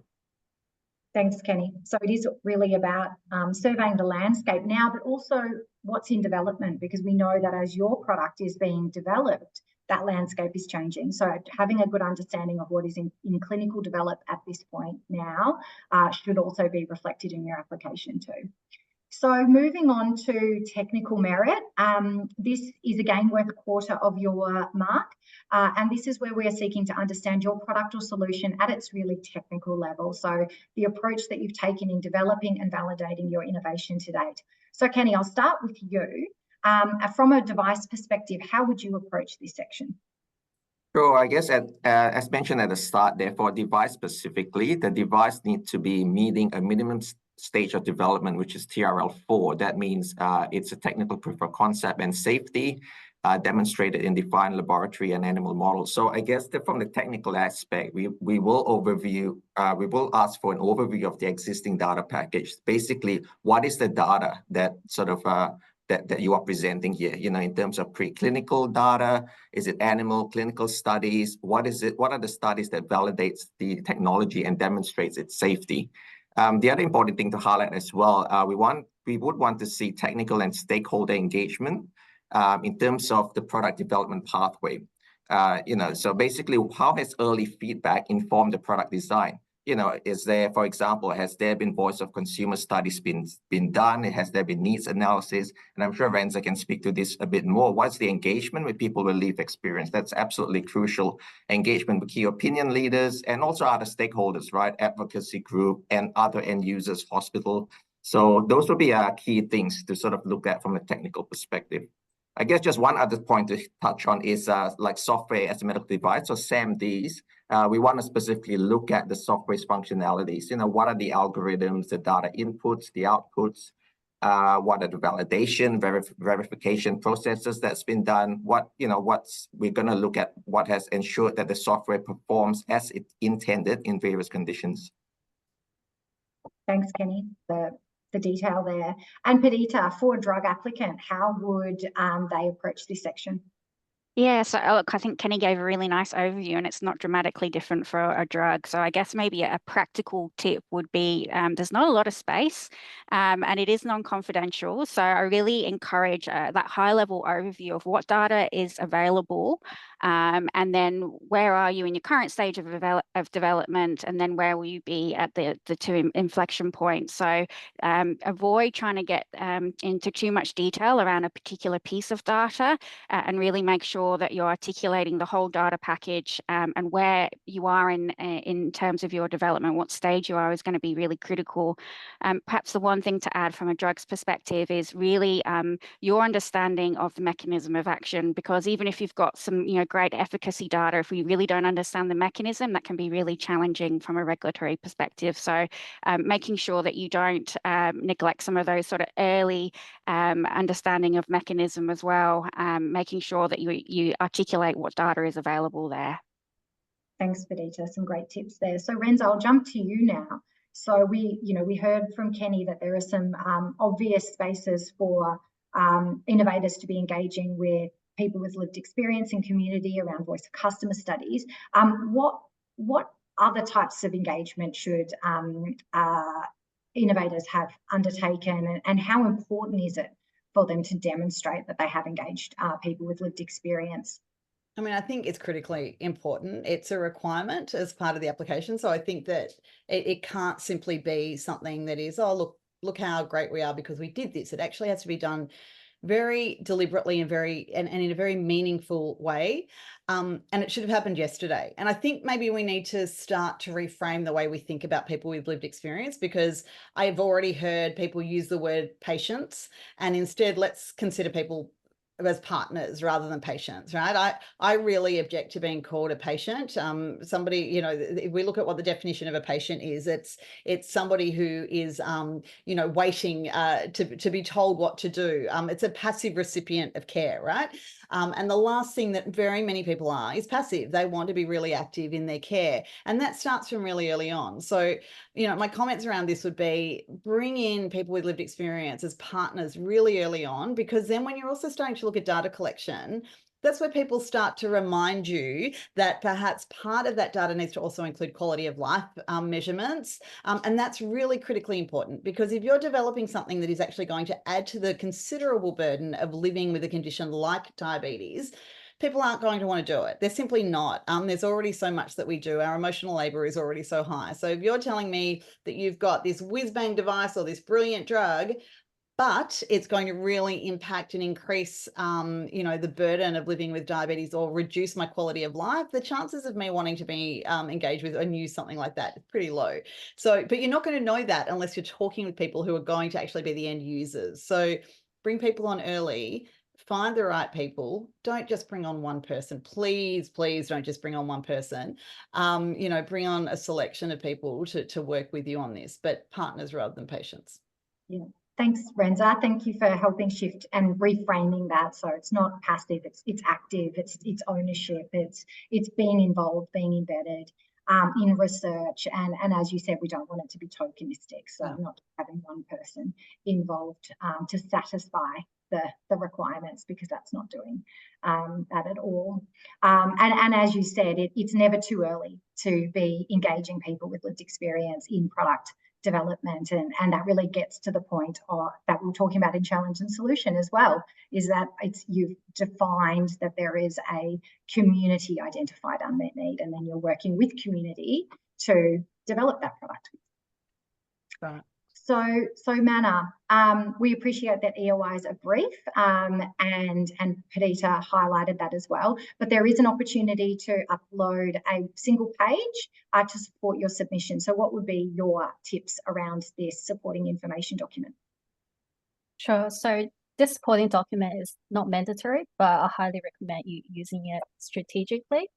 Thanks, Kenny. So it is really about surveying the landscape now, but also what's in development, because we know that as your product is being developed, that landscape is changing. So having a good understanding of what is in clinical development at this point now should also be reflected in your application too. So moving on to technical merit, this is again worth a quarter of your mark. And this is where we are seeking to understand your product or solution at its really technical level. So the approach that you've taken in developing and validating your innovation to date. So Kenny, I'll start with you. From a device perspective, how would you approach this section? Sure, I guess as mentioned at the start there, for a device specifically, the device needs to be meeting a minimum stage of development, which is TRL4. That means it's a technical proof of concept and safety demonstrated in defined laboratory and animal models. So I guess that from the technical aspect, we will ask for an overview of the existing data package. Basically, what is the data that sort of that you are presenting here? In terms of preclinical data, is it animal clinical studies? What is it? What are the studies that validates the technology and demonstrates its safety? The other important thing to highlight as well, we would want to see technical and stakeholder engagement in terms of the product development pathway. So basically, how has early feedback informed the product design? Is there, for example, has there been voice of consumer studies been done? Has there been needs analysis? And I'm sure Renza can speak to this a bit more. What's the engagement with people with lived experience? That's absolutely crucial. Engagement with key opinion leaders and also other stakeholders, right? Advocacy group and other end users, hospital. So those will be key things to sort of look at from a technical perspective. I guess just one other point to touch on is like software as a medical device, or SMEs. We want to specifically look at the software's functionalities. What are the algorithms, the data inputs, the outputs? What are the validation, verification processes that's been done? We're going to look at what has ensured that the software performs as it intended in various conditions. Thanks, Kenny, for the detail there. And Perdita, for a drug applicant, how would they approach this section? Yeah, so look, I think Kenny gave a really nice overview, and it's not dramatically different for a drug. So I guess maybe a practical tip would be there's not a lot of space and it is non-confidential. So I really encourage that high-level overview of what data is available and then where are you in your current stage of development, and then where will you be at the two inflection points. So avoid trying to get into too much detail around a particular piece of data, and really make sure that you're articulating the whole data package, and where you are in terms of your development, what stage you are is going to be really critical. Perhaps the one thing to add from a drugs perspective is really your understanding of the mechanism of action, because even if you've got some great efficacy data, if we really don't understand the mechanism, that can be really challenging from a regulatory perspective. So making sure that you don't neglect some of those sort of early understanding of mechanism as well, making sure that you articulate what data is available there. Thanks, Perdita. Some great tips there. So Renza, I'll jump to you now. So we heard from Kenny that there are some obvious spaces for innovators to be engaging with people with lived experience and community around voice of customer studies. What other types of engagement should innovators have undertaken, and how important is it for them to demonstrate that they have engaged people with lived experience? I mean, I think it's critically important. It's a requirement as part of the application. So I think that it can't simply be something that is, oh, look how great we are because we did this. It actually has to be done very deliberately and in a very meaningful way. And it should have happened yesterday. And I think maybe we need to start to reframe the way we think about people with lived experience, because I've already heard people use the word patients, and instead let's consider people as partners rather than patients, right? I really object to being called a patient. Somebody, if we look at what the definition of a patient is, it's somebody who is, waiting to be told what to do. It's a passive recipient of care, right? And the last thing that very many people are is passive. They want to be really active in their care. And that starts from really early on. So, my comments around this would be bring in people with lived experience as partners really early on, because then when you're also starting to look at data collection, that's where people start to remind you that perhaps part of that data needs to also include quality of life measurements. And that's really critically important, because if you're developing something that is actually going to add to the considerable burden of living with a condition like diabetes, people aren't going to want to do it. They're simply not. There's already so much that we do. Our emotional labor is already so high. So if you're telling me that you've got this whiz-bang device or this brilliant drug, but it's going to really impact and increase, the burden of living with diabetes or reduce my quality of life, the chances of me wanting to be engaged with and use something like that is pretty low. So, but you're not going to know that unless you're talking with people who are going to actually be the end users. So bring people on early, find the right people. Don't just bring on one person. Please don't just bring on one person. Bring on a selection of people to work with you on this, but partners rather than patients. Yeah. Thanks, Renza. Thank you for helping shift and reframing that. So it's not passive, it's active, it's ownership, it's being involved, being embedded in research. And as you said, we don't want it to be tokenistic. So not having one person involved to satisfy the requirements, because that's not doing that at all. And as you said, it's never too early to be engaging people with lived experience in product development, and that really gets to the point that we're talking about in challenge and solution as well, is that you've defined that there is a community identified unmet need, and then you're working with community to develop that product. Right. So Mana, we appreciate that EOIs are brief, and Perdita highlighted that as well, but there is an opportunity to upload a single page to support your submission. So what would be your tips around this supporting information document? Sure. So this supporting document is not mandatory, but I highly recommend you using it strategically.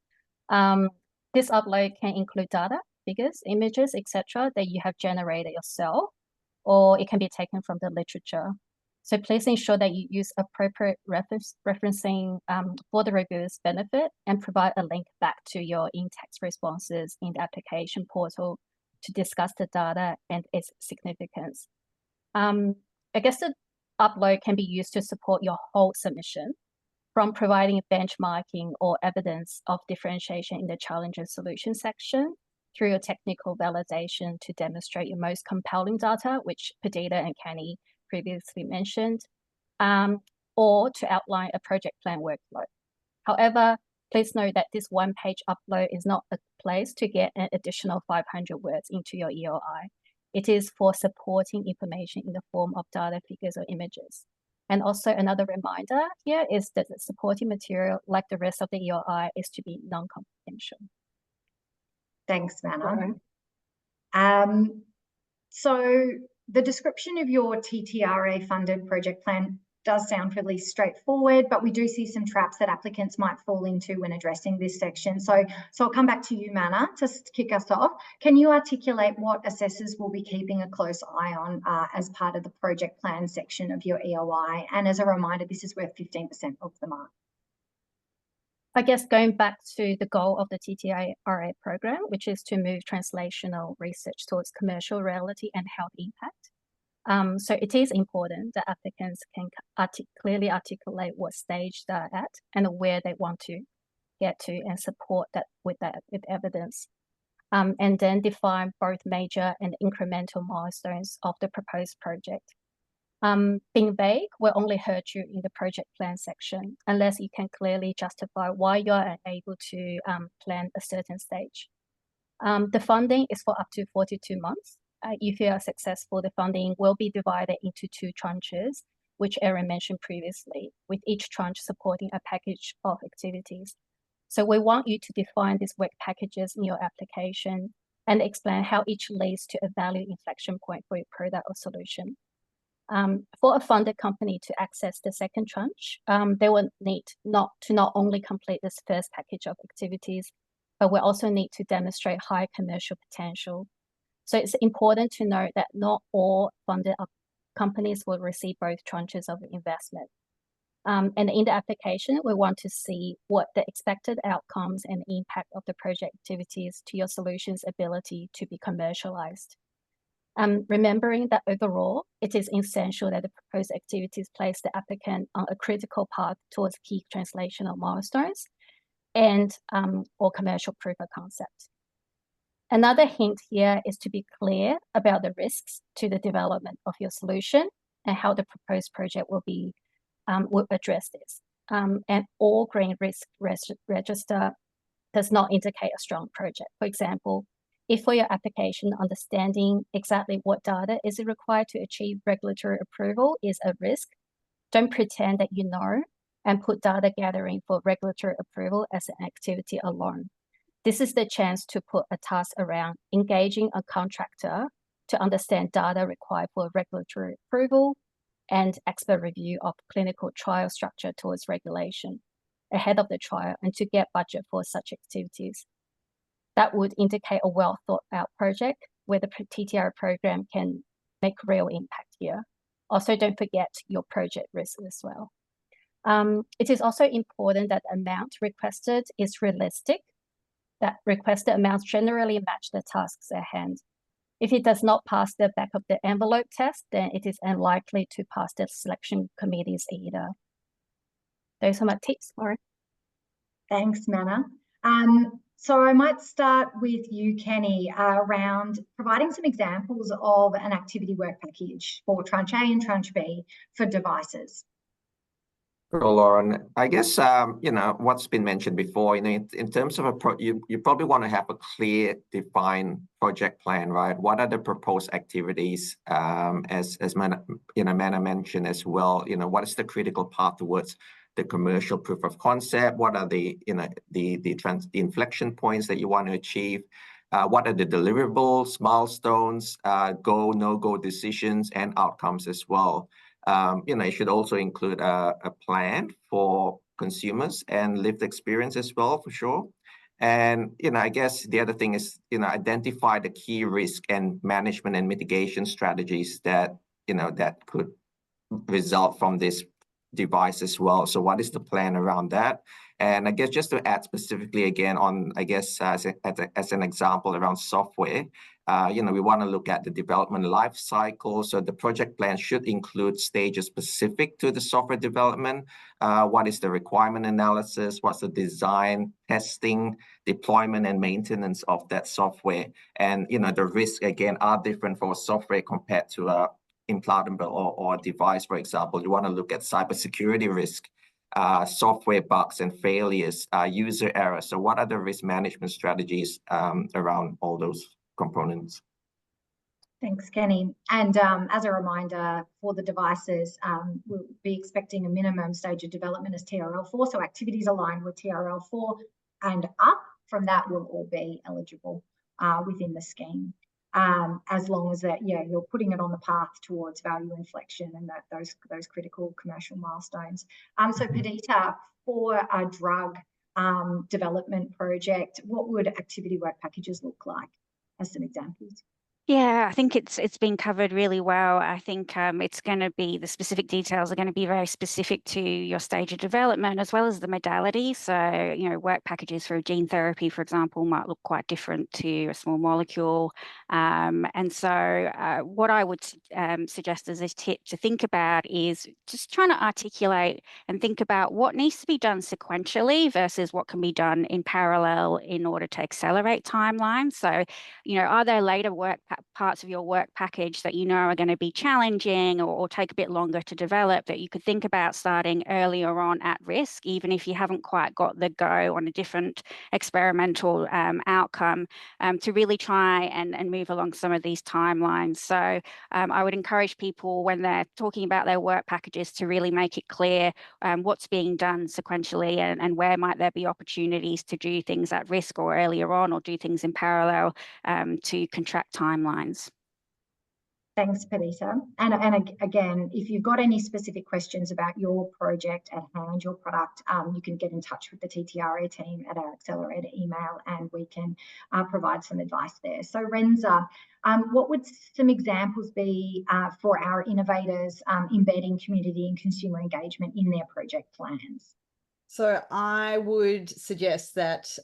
This upload can include data, figures, images, etc. that you have generated yourself, or it can be taken from the literature. So please ensure that you use appropriate referencing for the reviewer's benefit, and provide a link back to your in-text responses in the application portal to discuss the data and its significance. I guess the upload can be used to support your whole submission, from providing benchmarking or evidence of differentiation in the challenge and solution section, through your technical validation to demonstrate your most compelling data, which Perdita and Kenny previously mentioned, or to outline a project plan workflow. However, please note that this one-page upload is not a place to get an additional 500 words into your EOI. It is for supporting information in the form of data, figures, or images. And also another reminder here is that the supporting material, like the rest of the EOI, is to be non-confidential. Thanks, Mana. So the description of your TTRA funded project plan does sound fairly straightforward, but we do see some traps that applicants might fall into when addressing this section. So I'll come back to you, Mana, to kick us off. Can you articulate what assessors will be keeping a close eye on as part of the project plan section of your EOI? And as a reminder, this is worth 15% of the mark. I guess going back to the goal of the TTRA program, which is to move translational research towards commercial reality and health impact. So it is important that applicants can clearly articulate what stage they're at and where they want to get to, and support that with evidence. And then define both major and incremental milestones of the proposed project. Being vague will only hurt you in the project plan section unless you can clearly justify why you are unable to plan a certain stage. The funding is for up to 42 months. If you are successful, the funding will be divided into 2 tranches, which Erin mentioned previously, with each tranche supporting a package of activities. So we want you to define these work packages in your application and explain how each leads to a value inflection point for your product or solution. For a funded company to access the second tranche, they will need not only complete this first package of activities, but will also need to demonstrate high commercial potential. So it's important to note that not all funded companies will receive both tranches of investment. And in the application, we want to see what the expected outcomes and impact of the project activities to your solution's ability to be commercialized. Remembering that overall, it is essential that the proposed activities place the applicant on a critical path towards key translational milestones and or commercial proof of concept. Another hint here is to be clear about the risks to the development of your solution and how the proposed project will address this. And all green risk register does not indicate a strong project. For example, if for your application, understanding exactly what data is required to achieve regulatory approval is a risk, don't pretend that you know and put data gathering for regulatory approval as an activity alone. This is the chance to put a task around engaging a contractor to understand data required for regulatory approval and expert review of clinical trial structure towards regulation ahead of the trial, and to get budget for such activities. That would indicate a well thought out project where the TTRA program can make real impact here. Also, don't forget your project risk as well. It is also important that the amount requested is realistic, that requested amounts generally match the tasks at hand. If it does not pass the back of the envelope test, then it is unlikely to pass the selection committees either. Those are my tips, Lauren. Thanks, Mana. So I might start with you, Kenny, around providing some examples of an activity work package for Tranche A and Tranche B for devices. Sure, Lauren. I guess, what's been mentioned before, in terms of you probably want to have a clear, defined project plan, right? What are the proposed activities, as Mana mentioned as well, what is the critical path towards the commercial proof of concept? What are the inflection points that you want to achieve? What are the deliverables, milestones, go, no-go decisions, and outcomes as well? It should also include a plan for consumers and lived experience as well, for sure. And, I guess the other thing is, identify the key risk and management and mitigation strategies that, that could result from this device as well. So what is the plan around that? And I guess just to add specifically again on, I guess, as an example around software, we want to look at the development life cycle. So the project plan should include stages specific to the software development. What is the requirement analysis? What's the design, testing, deployment, and maintenance of that software? And, the risks, again, are different for software compared to implantable or device, for example. You want to look at cybersecurity risk. software bugs and failures, user errors. So what are the risk management strategies around all those components? Thanks, Kenny. And as a reminder for the devices, we'll be expecting a minimum stage of development as TRL4. So activities aligned with TRL4 and up from that will all be eligible within the scheme. As long as that, you're putting it on the path towards value inflection and those critical commercial milestones. So Perdita, for a drug development project, what would activity work packages look like as some examples? Yeah, I think it's been covered really well. I think it's going to be, the specific details are going to be very specific to your stage of development as well as the modality. So, work packages for gene therapy, for example, might look quite different to a small molecule. And so what I would suggest as a tip to think about is just trying to articulate and think about what needs to be done sequentially versus what can be done in parallel in order to accelerate timelines. So, are there later parts of your work package that are going to be challenging or take a bit longer to develop that you could think about starting earlier on at risk, even if you haven't quite got the go on a different experimental outcome, to really try and move along some of these timelines. So I would encourage people when they're talking about their work packages to really make it clear what's being done sequentially and where might there be opportunities to do things at risk or earlier on or do things in parallel to contract timelines. Thanks, Perdita. And again, if you've got any specific questions about your project at hand, your product, you can get in touch with the TTRA team at our accelerator email and we can provide some advice there. So Renza, what would some examples be for our innovators embedding community and consumer engagement in their project plans? So I would suggest that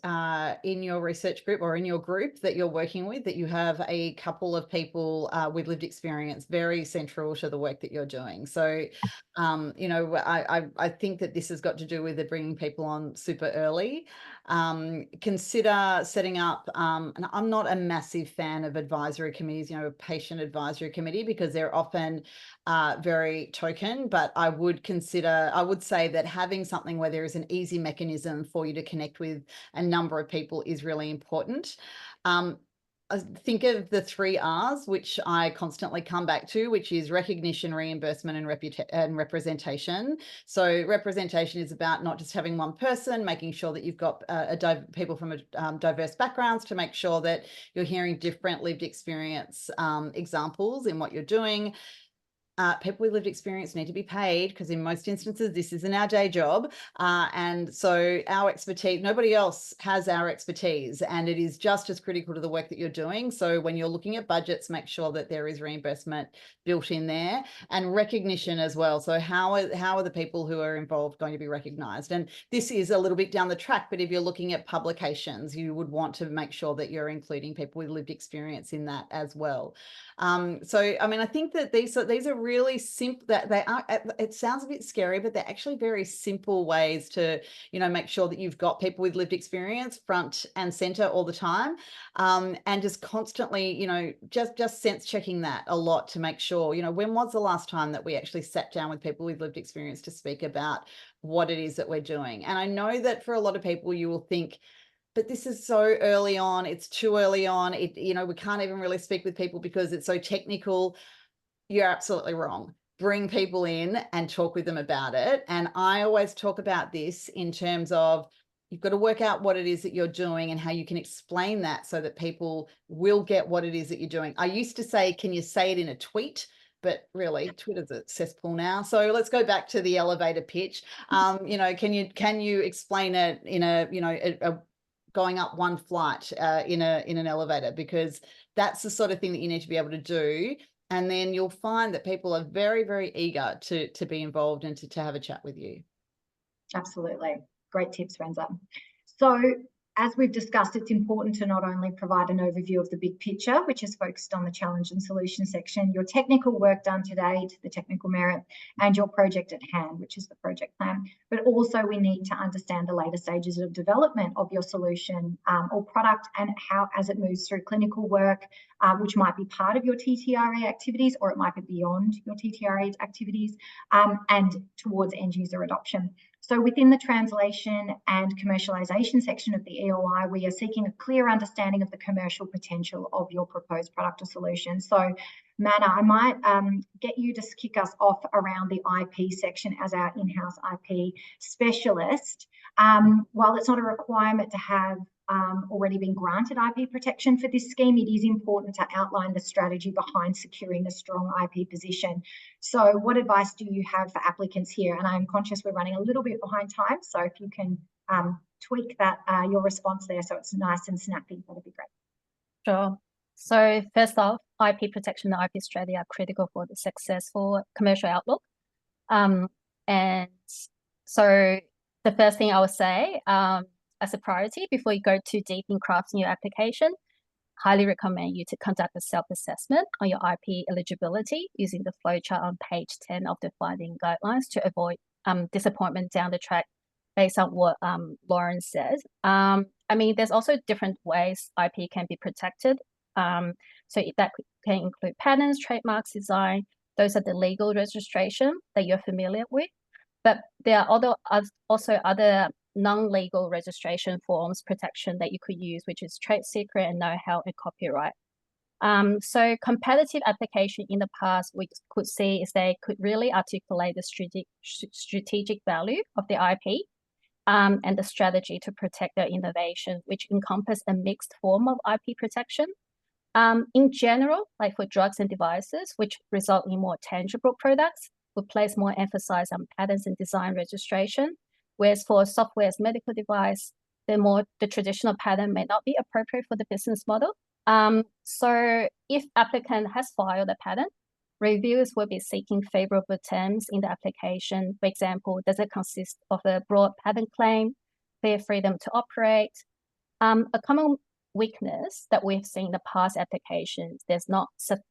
in your research group or in your group that you're working with, that you have a couple of people with lived experience very central to the work that you're doing. So, I think that this has got to do with bringing people on super early. Consider setting up, and I'm not a massive fan of advisory committees, a patient advisory committee, because they're often very token, but I would say that having something where there is an easy mechanism for you to connect with a number of people is really important. Think of the 3 R's, which I constantly come back to, which is recognition, reimbursement, and representation. So representation is about not just having one person, making sure that you've got people from diverse backgrounds to make sure that you're hearing different lived experience examples in what you're doing. People with lived experience need to be paid because in most instances, this isn't our day job. And so our expertise, nobody else has our expertise, and it is just as critical to the work that you're doing. So when you're looking at budgets, make sure that there is reimbursement built in there and recognition as well. So how are the people who are involved going to be recognized? And this is a little bit down the track, but if you're looking at publications, you would want to make sure that you're including people with lived experience in that as well. So, I mean, I think that these are really simple, that they are, it sounds a bit scary, but they're actually very simple ways to, make sure that you've got people with lived experience front and center all the time. And just constantly, just sense checking that a lot to make sure, when was the last time that we actually sat down with people with lived experience to speak about what it is that we're doing? And I know that for a lot of people, you will think, but this is so early on, it's too early on, we can't even really speak with people because it's so technical. You're absolutely wrong. Bring people in and talk with them about it. And I always talk about this in terms of you've got to work out what it is that you're doing and how you can explain that so that people will get what it is that you're doing. I used to say, can you say it in a tweet? But really, Twitter's a cesspool now. So let's go back to the elevator pitch. Can you explain it in a going up one flight in an elevator, because that's the sort of thing that you need to be able to do. And then you'll find that people are very, very eager to be involved and to have a chat with you. Absolutely. Great tips, Renza. So as we've discussed, it's important to not only provide an overview of the big picture, which is focused on the challenge and solution section, your technical work done to date, the technical merit, and your project at hand, which is the project plan. But also we need to understand the later stages of development of your solution or product and how, as it moves through clinical work, which might be part of your TTRA activities or it might be beyond your TTRA activities and towards end user adoption. So within the translation and commercialisation section of the EOI, we are seeking a clear understanding of the commercial potential of your proposed product or solution. So Mana, I might get you to kick us off around the IP section as our in-house IP specialist. While it's not a requirement to have already been granted IP protection for this scheme, it is important to outline the strategy behind securing a strong IP position. So what advice do you have for applicants here? And I'm conscious we're running a little bit behind time, so if you can tweak that, your response there so it's nice and snappy, that'd be great. Sure. So first off, IP protection and IP strategy are critical for the successful commercial outlook. And so the first thing I would say, as a priority before you go too deep in crafting your application, highly recommend you to conduct a self-assessment on your IP eligibility using the flowchart on page 10 of the finding guidelines to avoid disappointment down the track based on what Lauren said. I mean, there's also different ways IP can be protected. So that can include patents, trademarks, design. Those are the legal registration that you're familiar with. But there are also other non-legal registration forms protection that you could use, which is trade secret and know-how and copyright. So competitive application in the past, we could see is they could really articulate the strategic value of the IP and the strategy to protect their innovation, which encompass a mixed form of IP protection. In general, like for drugs and devices, which result in more tangible products, we place more emphasis on patents and design registration. Whereas for software as medical device, the traditional patent may not be appropriate for the business model. So if applicant has filed a patent, reviewers will be seeking favorable terms in the application. For example, does it consist of a broad patent claim, clear freedom to operate? A common weakness that we've seen in the past applications, there's not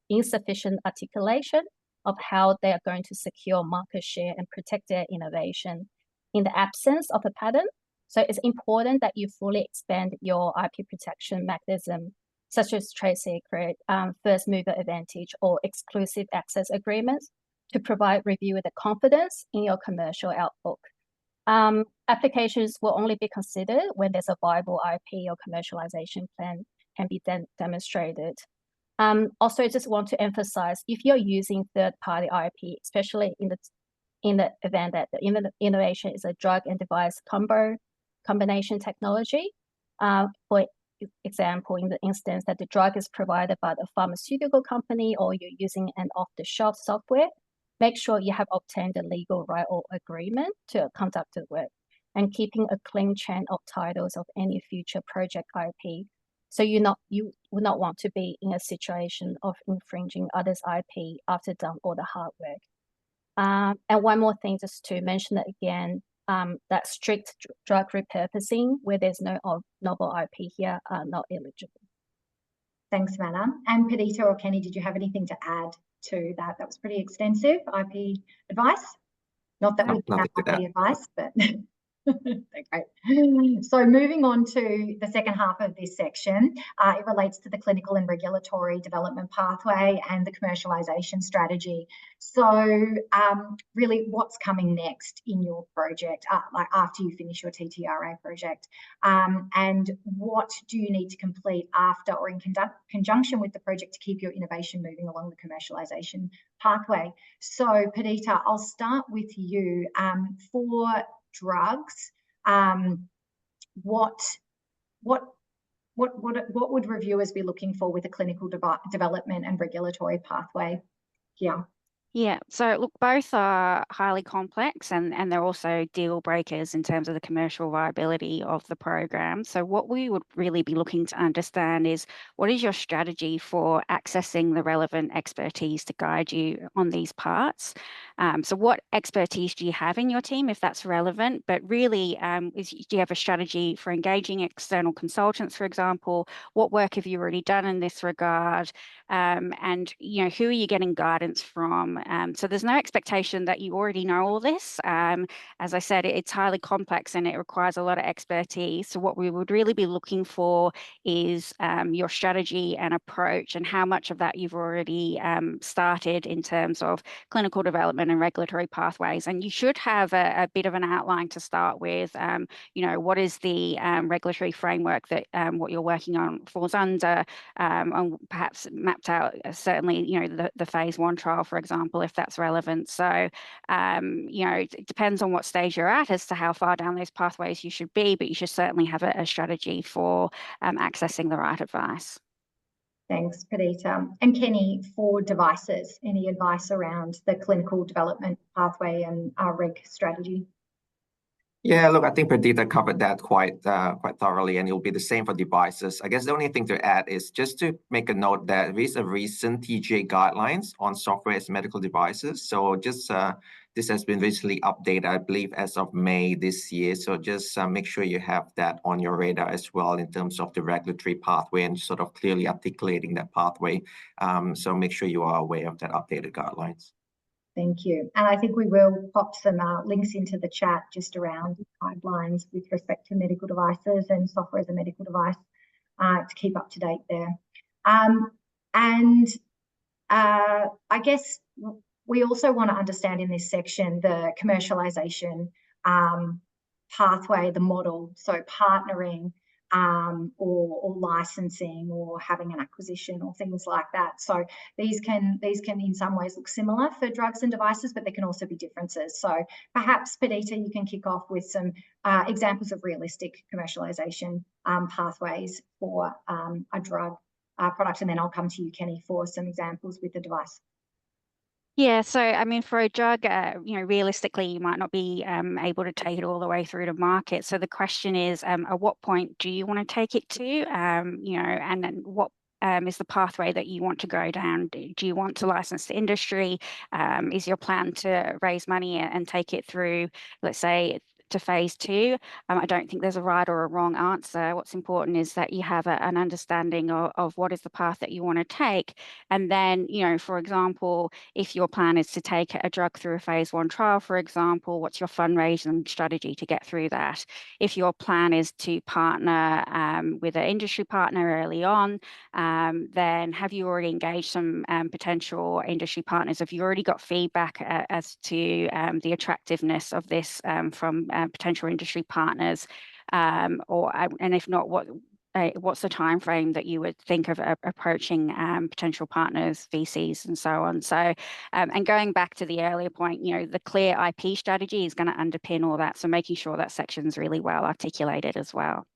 insufficient articulation of how they are going to secure market share and protect their innovation in the absence of a patent. So it's important that you fully expand your IP protection mechanism, such as trade secret, first mover advantage, or exclusive access agreements to provide reviewer the confidence in your commercial outlook. Applications will only be considered when there's a viable IP or commercialization plan can be then demonstrated. Also, I just want to emphasize, if you're using third-party IP, especially in the event that the innovation is a drug and device combination technology, for example, in the instance that the drug is provided by the pharmaceutical company or you're using an off-the-shelf software, make sure you have obtained a legal right or agreement to conduct the work and keeping a clean chain of titles of any future project IP. So you would not want to be in a situation of infringing others' IP after done all the hard work. And one more thing, just to mention it again, that strict drug repurposing, where there's no novel IP here, are not eligible. Thanks, Mana. And Perdita or Kenny, did you have anything to add to that? That was pretty extensive IP advice. Not that we have IP advice, but great. So moving on to the second half of this section, it relates to the clinical and regulatory development pathway and the commercialization strategy. So really what's coming next in your project, like after you finish your TTRA project, and what do you need to complete after or in conjunction with the project to keep your innovation moving along the commercialization pathway? So Perdita, I'll start with you. For drugs, what would reviewers be looking for with a clinical development and regulatory pathway here? Yeah, so look, both are highly complex and they're also deal breakers in terms of the commercial viability of the program. So what we would really be looking to understand is, what is your strategy for accessing the relevant expertise to guide you on these parts? So what expertise do you have in your team, if that's relevant? But really, do you have a strategy for engaging external consultants, for example? What work have you already done in this regard? And who are you getting guidance from? So there's no expectation that you already know all this. As I said, it's highly complex and it requires a lot of expertise. So what we would really be looking for is your strategy and approach, and how much of that you've already started in terms of clinical development development and regulatory pathways. And you should have a bit of an outline to start with. You know, what is the regulatory framework that what you're working on falls under, and perhaps mapped out, certainly, you know, the phase 1 trial, for example, if that's relevant. So, you know, it depends on what stage you're at as to how far down those pathways you should be, but you should certainly have a strategy for accessing the right advice. Thanks, Perdita. And Kenny, for devices, any advice around the clinical development pathway and our reg strategy? Yeah, look, I think Perdita covered that quite thoroughly, and it'll be the same for devices. I guess the only thing to add is just to make a note that there is a recent TGA guidelines on software as medical devices. So just this has been recently updated, I believe, as of May this year. So just make sure you have that on your radar as well in terms of the regulatory pathway and sort of clearly articulating that pathway. So make sure you are aware of that updated guidelines. Thank you. And I think we will pop some links into the chat just around guidelines with respect to medical devices and software as a medical device to keep up to date there. I guess we also want to understand in this section the commercialization pathway, the model, so partnering or licensing or having an acquisition or things like that. So these can in some ways look similar for drugs and devices, but there can also be differences. So perhaps, Perdita, you can kick off with some examples of realistic commercialization pathways for a drug product, and then I'll come to you, Kenny, for some examples with the device. Yeah, so I mean, for a drug, you know, realistically, you might not be able to take it all the way through to market. So the question is, at what point do you want to take it to? You know, and then what is the pathway that you want to go down? Do you want to license to industry? Is your plan to raise money and take it through, let's say, to phase 2? I don't think there's a right or a wrong answer. What's important is that you have an understanding of what is the path that you want to take. And then, you know, for example, if your plan is to take a drug through a phase 1 trial, for example, what's your fundraising strategy to get through that? If your plan is to partner with an industry partner early on, then have you already engaged some potential industry partners? Have you already got feedback as to the attractiveness of this from potential industry partners, and if not, what's the time frame that you would think of approaching potential partners, VCs, and so on? So, and going back to the earlier point, you know, the clear IP strategy is going to underpin all that. So making sure that section's really well articulated as well.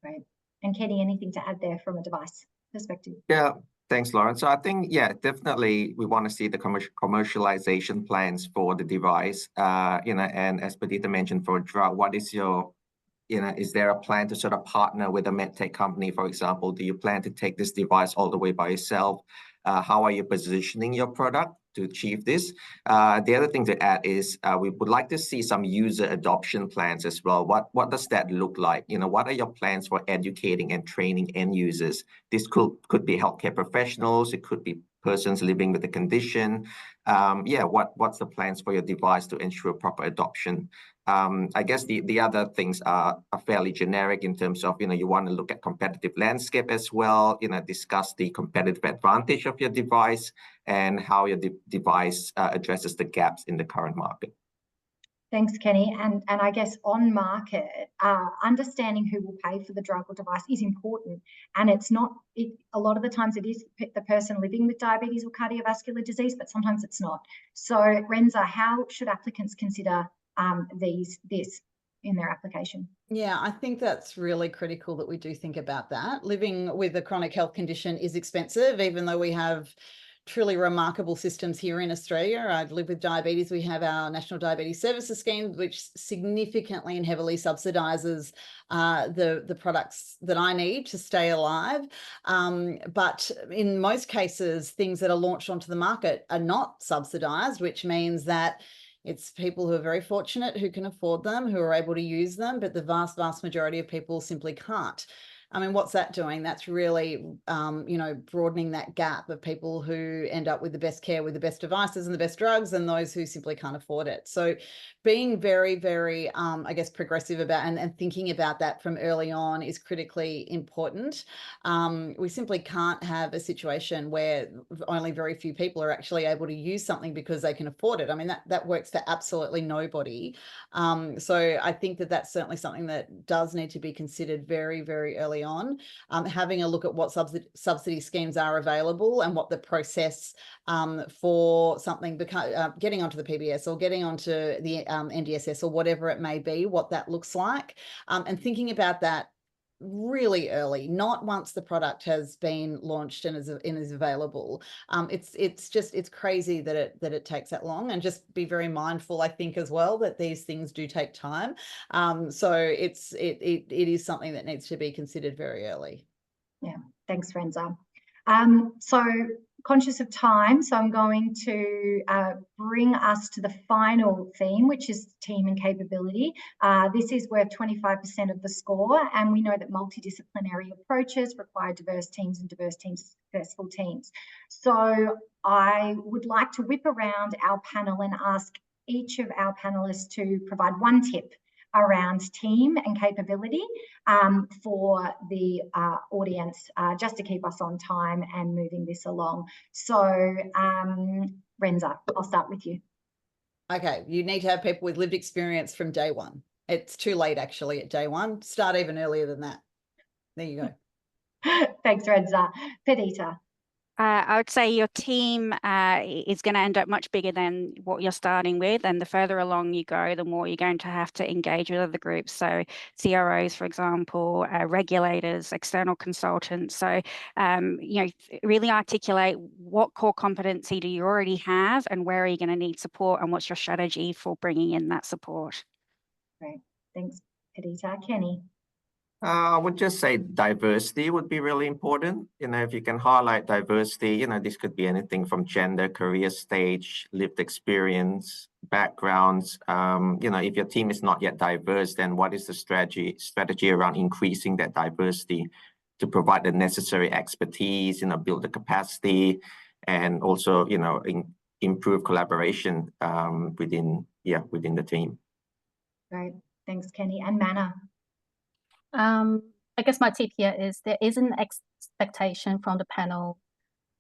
Right. And Kenny, anything to add there from a device perspective? Yeah. Thanks, Lauren. So I think, yeah, definitely we want to see the commercialization plans for the device, you know, and as Perdita mentioned, for a drug, what is your, you know, is there a plan to sort of partner with a medtech company, for example? Do you plan to take this device all the way by yourself? How are you positioning your product to achieve this? The other thing to add is we would like to see some user adoption plans as well. What does that look like? You know, what are your plans for educating and training end users? This could be healthcare professionals. It could be persons living with the condition. Yeah, what's the plans for your device to ensure proper adoption? I guess the other things are fairly generic in terms of, you know, you want to look at competitive landscape as well, you know, discuss the competitive advantage of your device and how your device addresses the gaps in the current market. Thanks, Kenny. And I guess on market, understanding who will pay for the drug or device is important. And it's not, a lot of the times it is the person living with diabetes or cardiovascular disease, but sometimes it's not. So Renza, how should applicants consider this in their application? Yeah, I think that's really critical that we do think about that. Living with a chronic health condition is expensive, even though we have truly remarkable systems here in Australia. I live with diabetes. We have our National Diabetes Services Scheme, which significantly and heavily subsidises the products that I need to stay alive. But in most cases, things that are launched onto the market are not subsidised, which means that it's people who are very fortunate who can afford them, who are able to use them, but the vast, vast majority of people simply can't. I mean, what's that doing? That's really, you know, broadening that gap of people who end up with the best care, with the best devices and the best drugs, and those who simply can't afford it. So being very, very, I guess, progressive about and thinking about that from early on is critically important. We simply can't have a situation where only very few people are actually able to use something because they can afford it. I mean, that works for absolutely nobody. So I think that that's certainly something that does need to be considered very, very early on. Having a look at what subsidy schemes are available and what the process for something getting onto the PBS or getting onto the NDSS or whatever it may be, what that looks like, and thinking about that really early, not once the product has been launched and is available. It's crazy that it takes that long, and just be very mindful, I think, as well, that these things do take time. So it is something that needs to be considered very early. Yeah, thanks, Renza. So conscious of time, so I'm going to bring us to the final theme, which is team and capability. This is worth 25% of the score, and we know that multidisciplinary approaches require diverse teams and diverse teams, successful teams. So I would like to whip around our panel and ask each of our panelists to provide one tip around team and capability for the audience, just to keep us on time and moving this along. So Renza, I'll start with you. Okay, you need to have people with lived experience from day one. It's too late actually at day one. Start even earlier than that. There you go. Thanks, Renza. Perdita. I would say your team is going to end up much bigger than what you're starting with, and the further along you go, the more you're going to have to engage with other groups. So CROs, for example, regulators, external consultants. So you know, really articulate what core competency do you already have, and where are you going to need support, and what's your strategy for bringing in that support. Great, thanks, Perdita. Kenny. I would just say diversity would be really important. You know, if you can highlight diversity, you know, this could be anything from gender, career stage, lived experience, backgrounds. You know, if your team is not yet diverse, then what is the strategy around increasing that diversity to provide the necessary expertise, you know, build the capacity, and also, you know, improve collaboration within the team. Great, thanks, Kenny. And Mana. I guess my tip here is there is an expectation from the panel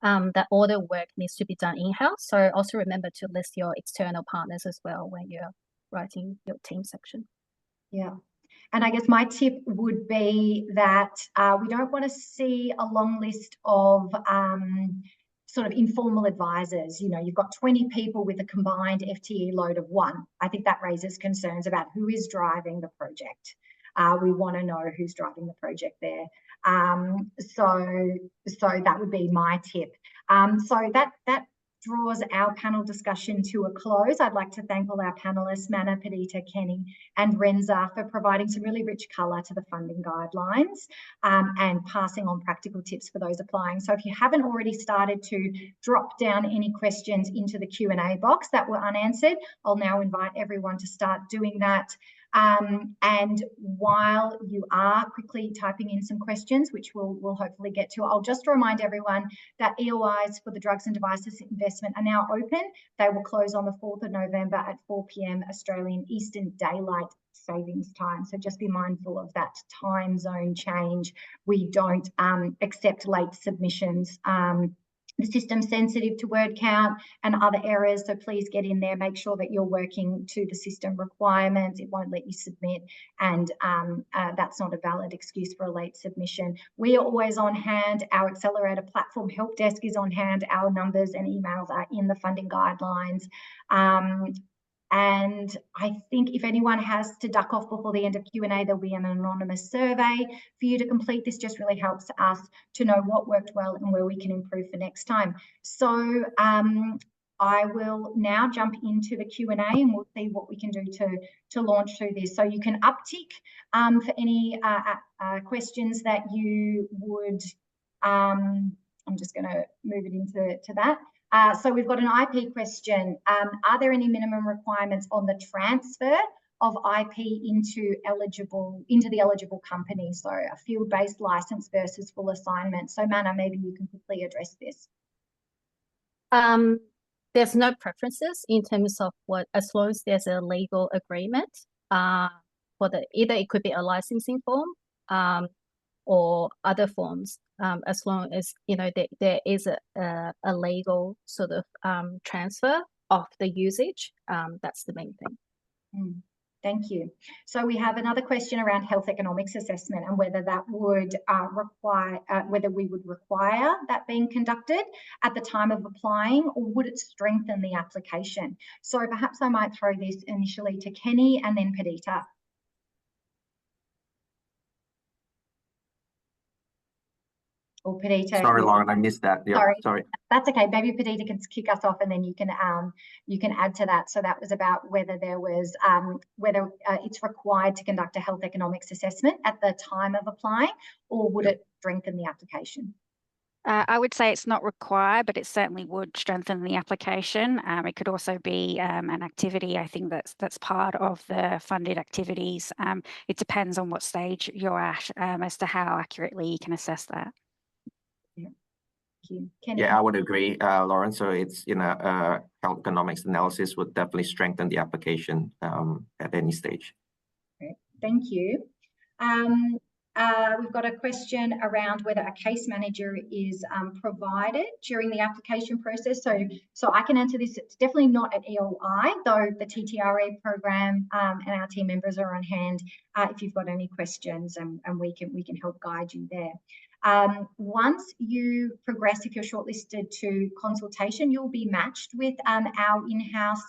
that all the work needs to be done in-house. So also remember to list your external partners as well when you're writing your team section. Yeah. And I guess my tip would be that we don't want to see a long list of sort of informal advisors. You know, you've got 20 people with a combined FTE load of 1. I think that raises concerns about who is driving the project. We want to know who's driving the project there. So that would be my tip. So that draws our panel discussion to a close. I'd like to thank all our panelists, Mana, Perdita, Kenny, and Renza, for providing some really rich colour to the funding guidelines and passing on practical tips for those applying. So if you haven't already started to drop down any questions into the Q&A box that were unanswered, I'll now invite everyone to start doing that. And while you are quickly typing in some questions, which we'll hopefully get to, I'll just remind everyone that EOIs for the drugs and devices investment are now open. They will close on the 4th of November at 4 p.m. Australian Eastern Daylight Savings Time. So just be mindful of that time zone change. We don't accept late submissions. The system's sensitive to word count and other errors, so please get in there, make sure that you're working to the system requirements. It won't let you submit, and that's not a valid excuse for a late submission. We are always on hand. Our Accelerator platform help desk is on hand. Our numbers and emails are in the funding guidelines. And I think if anyone has to duck off before the end of Q&A, there'll be an anonymous survey for you to complete. This just really helps us to know what worked well and where we can improve for next time. So I will now jump into the Q&A and we'll see what we can do to launch through this. So you can uptick for any questions that you would, I'm just going to move it into that. So we've got an IP question. Are there any minimum requirements on the transfer of IP into the eligible company. So a field-based license versus full assignment. So Mana, maybe you can quickly address this. There's no preferences in terms of as long as there's a legal agreement for either it could be a licensing form or other forms, as long as there is a legal sort of transfer of the usage. That's the main thing. Thank you. So we have another question around health economics assessment and whether that would whether we would require that being conducted at the time of applying, or would it strengthen the application? So perhaps I might throw this initially to Kenny and then Perdita. Or Perdita. Sorry, Lauren, I missed that. Yeah, sorry. That's okay. Maybe Perdita can kick us off, and then you can add to that. So that was about whether there was whether it's required to conduct a health economics assessment at the time of applying, or would it strengthen the application? I would say it's not required, but it certainly would strengthen the application. It could also be an activity, I think, that's part of the funded activities. It depends on what stage you're at as to how accurately you can assess that. Yeah, I would agree, Lauren. So it's, health economics analysis would definitely strengthen the application at any stage. Great. Thank you. We've got a question around whether a case manager is provided during the application process. So I can answer this. It's definitely not at EOI, though the TTRA program and our team members are on hand if you've got any questions, and we can help guide you there. Once you progress, if you're shortlisted to consultation, you'll be matched with our in-house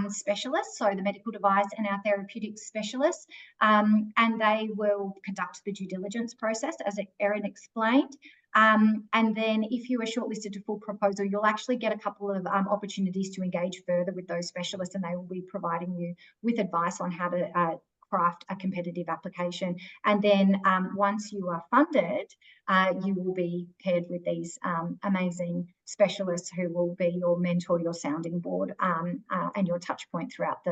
specialists, so the medical device and our therapeutic specialists, and they will conduct the due diligence process, as Erin explained. And then if you are shortlisted to full proposal, you'll actually get a couple of opportunities to engage further with those specialists, and they will be providing you with advice on how to craft a competitive application. And then once you are funded, you will be paired with these amazing specialists who will be your mentor, your sounding board, and your touch point throughout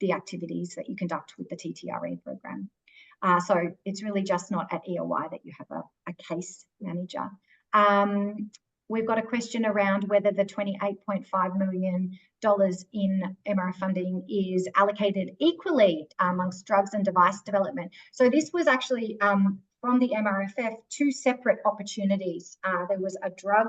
the activities that you conduct with the TTRA program. So it's really just not at EOI that you have a case manager. We've got a question around whether the $28.5 million in MRF funding is allocated equally amongst drugs and device development. So this was actually from the MRFF, two separate opportunities. There was a drug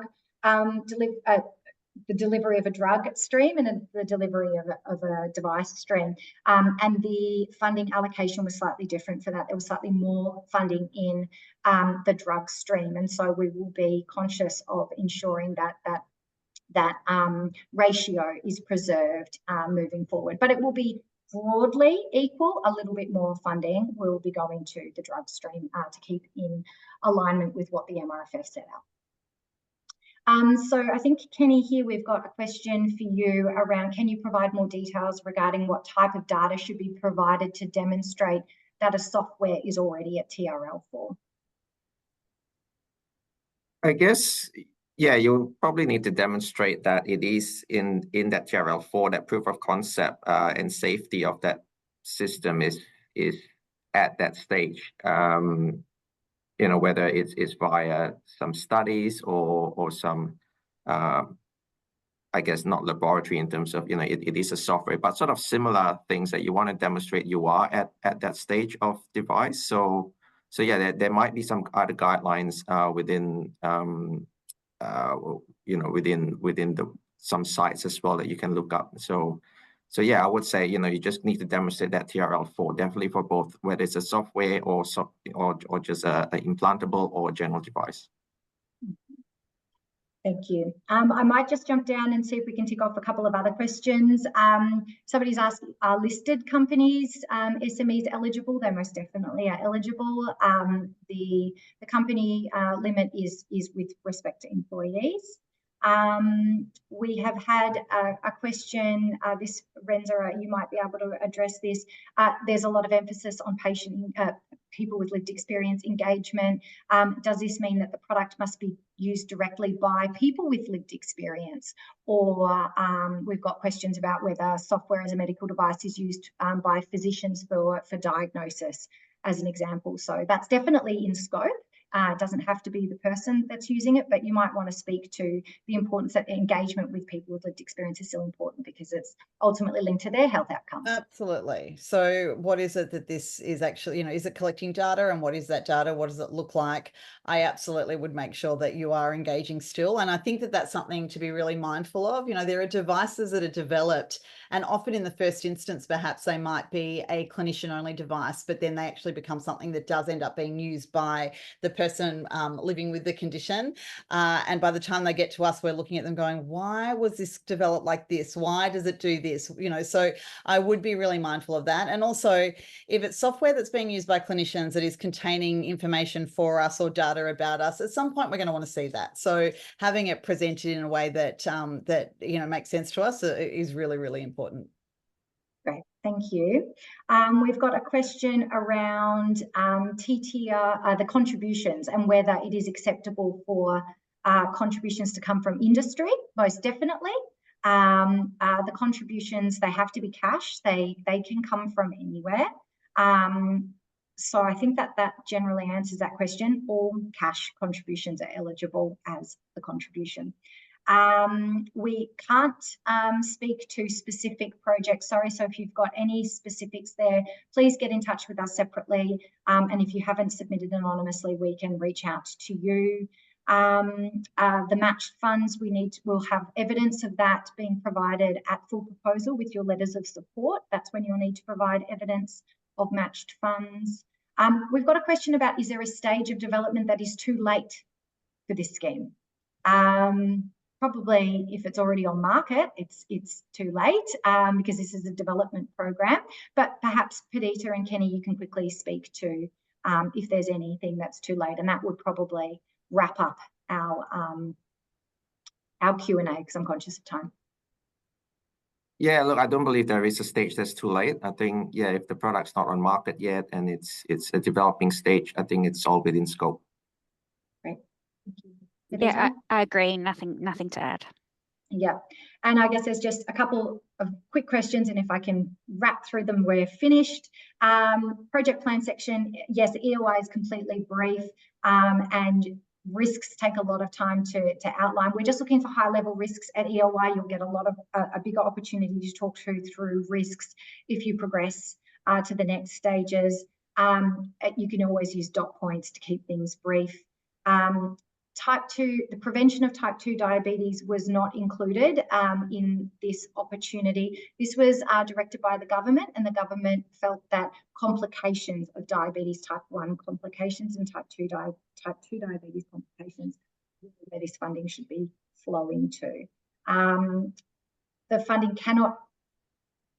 the delivery of a drug stream and the delivery of a device stream. And the funding allocation was slightly different for that. There was slightly more funding in the drug stream. And so we will be conscious of ensuring that ratio is preserved moving forward. But it will be broadly equal. A little bit more funding will be going to the drug stream to keep in alignment with what the MRFF set out. So I think, Kenny, here we've got a question for you around, can you provide more details regarding what type of data should be provided to demonstrate that a software is already at TRL4? I guess, yeah, you'll probably need to demonstrate that it is in that TRL4, that proof of concept and safety of that system is at that stage. Whether it's via some studies or some, I guess, not laboratory in terms of, it is a software, but sort of similar things that you want to demonstrate you are at that stage of device. So yeah, there might be some other guidelines within, within some sites as well that you can look up. So yeah, I would say, you just need to demonstrate that TRL4, definitely for both, whether it's a software or just an implantable or general device. Thank you. I might just jump down and see if we can tick off a couple of other questions. Somebody's asked, are listed companies, SMEs eligible? They most definitely are eligible. The company limit is with respect to employees. We have had a question, this Renza, you might be able to address this. There's a lot of emphasis on people with lived experience engagement. Does this mean that the product must be used directly by people with lived experience? Or we've got questions about whether software as a medical device is used by physicians for diagnosis, as an example. So that's definitely in scope. It doesn't have to be the person that's using it, but you might want to speak to the importance that engagement with people with lived experience is still important, because it's ultimately linked to their health outcomes. Absolutely. So what is it that this is actually, is it collecting data, and what is that data? What does it look like? I absolutely would make sure that you are engaging still. And I think that that's something to be really mindful of. There are devices that are developed, and often in the first instance, perhaps they might be a clinician only device, but then they actually become something that does end up being used by the person living with the condition. And by the time they get to us, we're looking at them going, why was this developed like this? Why does it do this? So I would be really mindful of that. And also, if it's software that's being used by clinicians that is containing information for us or data about us, at some point we're going to want to see that. So having it presented in a way that makes sense to us is really, really important. Great, thank you. We've got a question around TTR, the contributions, and whether it is acceptable for contributions to come from industry. Most definitely. The contributions, they have to be cash. They can come from anywhere. So I think that generally answers that question. All cash contributions are eligible as the contribution. We can't speak to specific projects, sorry, so if you've got any specifics there, please get in touch with us separately, and if you haven't submitted anonymously, we can reach out to you. The matched funds, we'll have evidence of that being provided at full proposal with your letters of support. That's when you'll need to provide evidence of matched funds. We've got a question about, is there a stage of development that is too late for this scheme? Probably if it's already on market, it's too late, because this is a development program. But perhaps Perdita and Kenny, you can quickly speak to if there's anything that's too late, and that would probably wrap up our Q&A, because I'm conscious of time. Yeah, look, I don't believe there is a stage that's too late. I think, yeah, if the product's not on market yet and it's a developing stage, I think it's all within scope. Great. Thank you. Yeah, I agree. Nothing to add. Yeah, and I guess there's just a couple of quick questions, and if I can wrap through them, we're finished. Project plan section, yes, EOI is completely brief, and risks take a lot of time to outline. We're just looking for high-level risks at EOI. You'll get a bigger opportunity to talk through risks if you progress to the next stages. You can always use dot points to keep things brief. Type 2, the prevention of type 2 diabetes was not included in this opportunity. This was directed by the government, and the government felt that complications of diabetes, type 1 complications and type 2 diabetes complications, where this funding should be flowing to. The funding cannot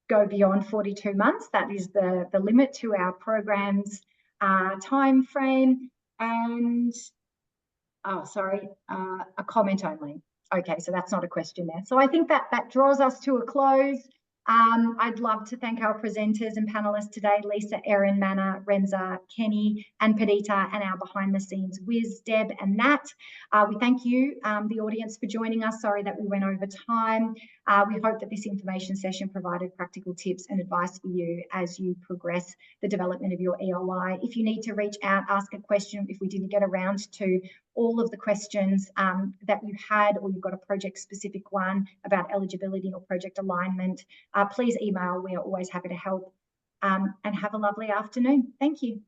go beyond 42 months. That is the limit to our program's time frame. And a comment only. Okay, so that's not a question there. So I think that draws us to a close. I'd love to thank our presenters and panelists today, Lisa, Erin, Mana, Renza, Kenny, and Perdita, and our behind-the-scenes Wiz, Deb, and Nat. We thank you, the audience, for joining us. Sorry that we went over time. We hope that this information session provided practical tips and advice for you as you progress the development of your EOI. If you need to reach out, ask a question, if we didn't get around to all of the questions that you had, or you've got a project-specific one about eligibility or project alignment, please email. We are always happy to help. And have a lovely afternoon. Thank you.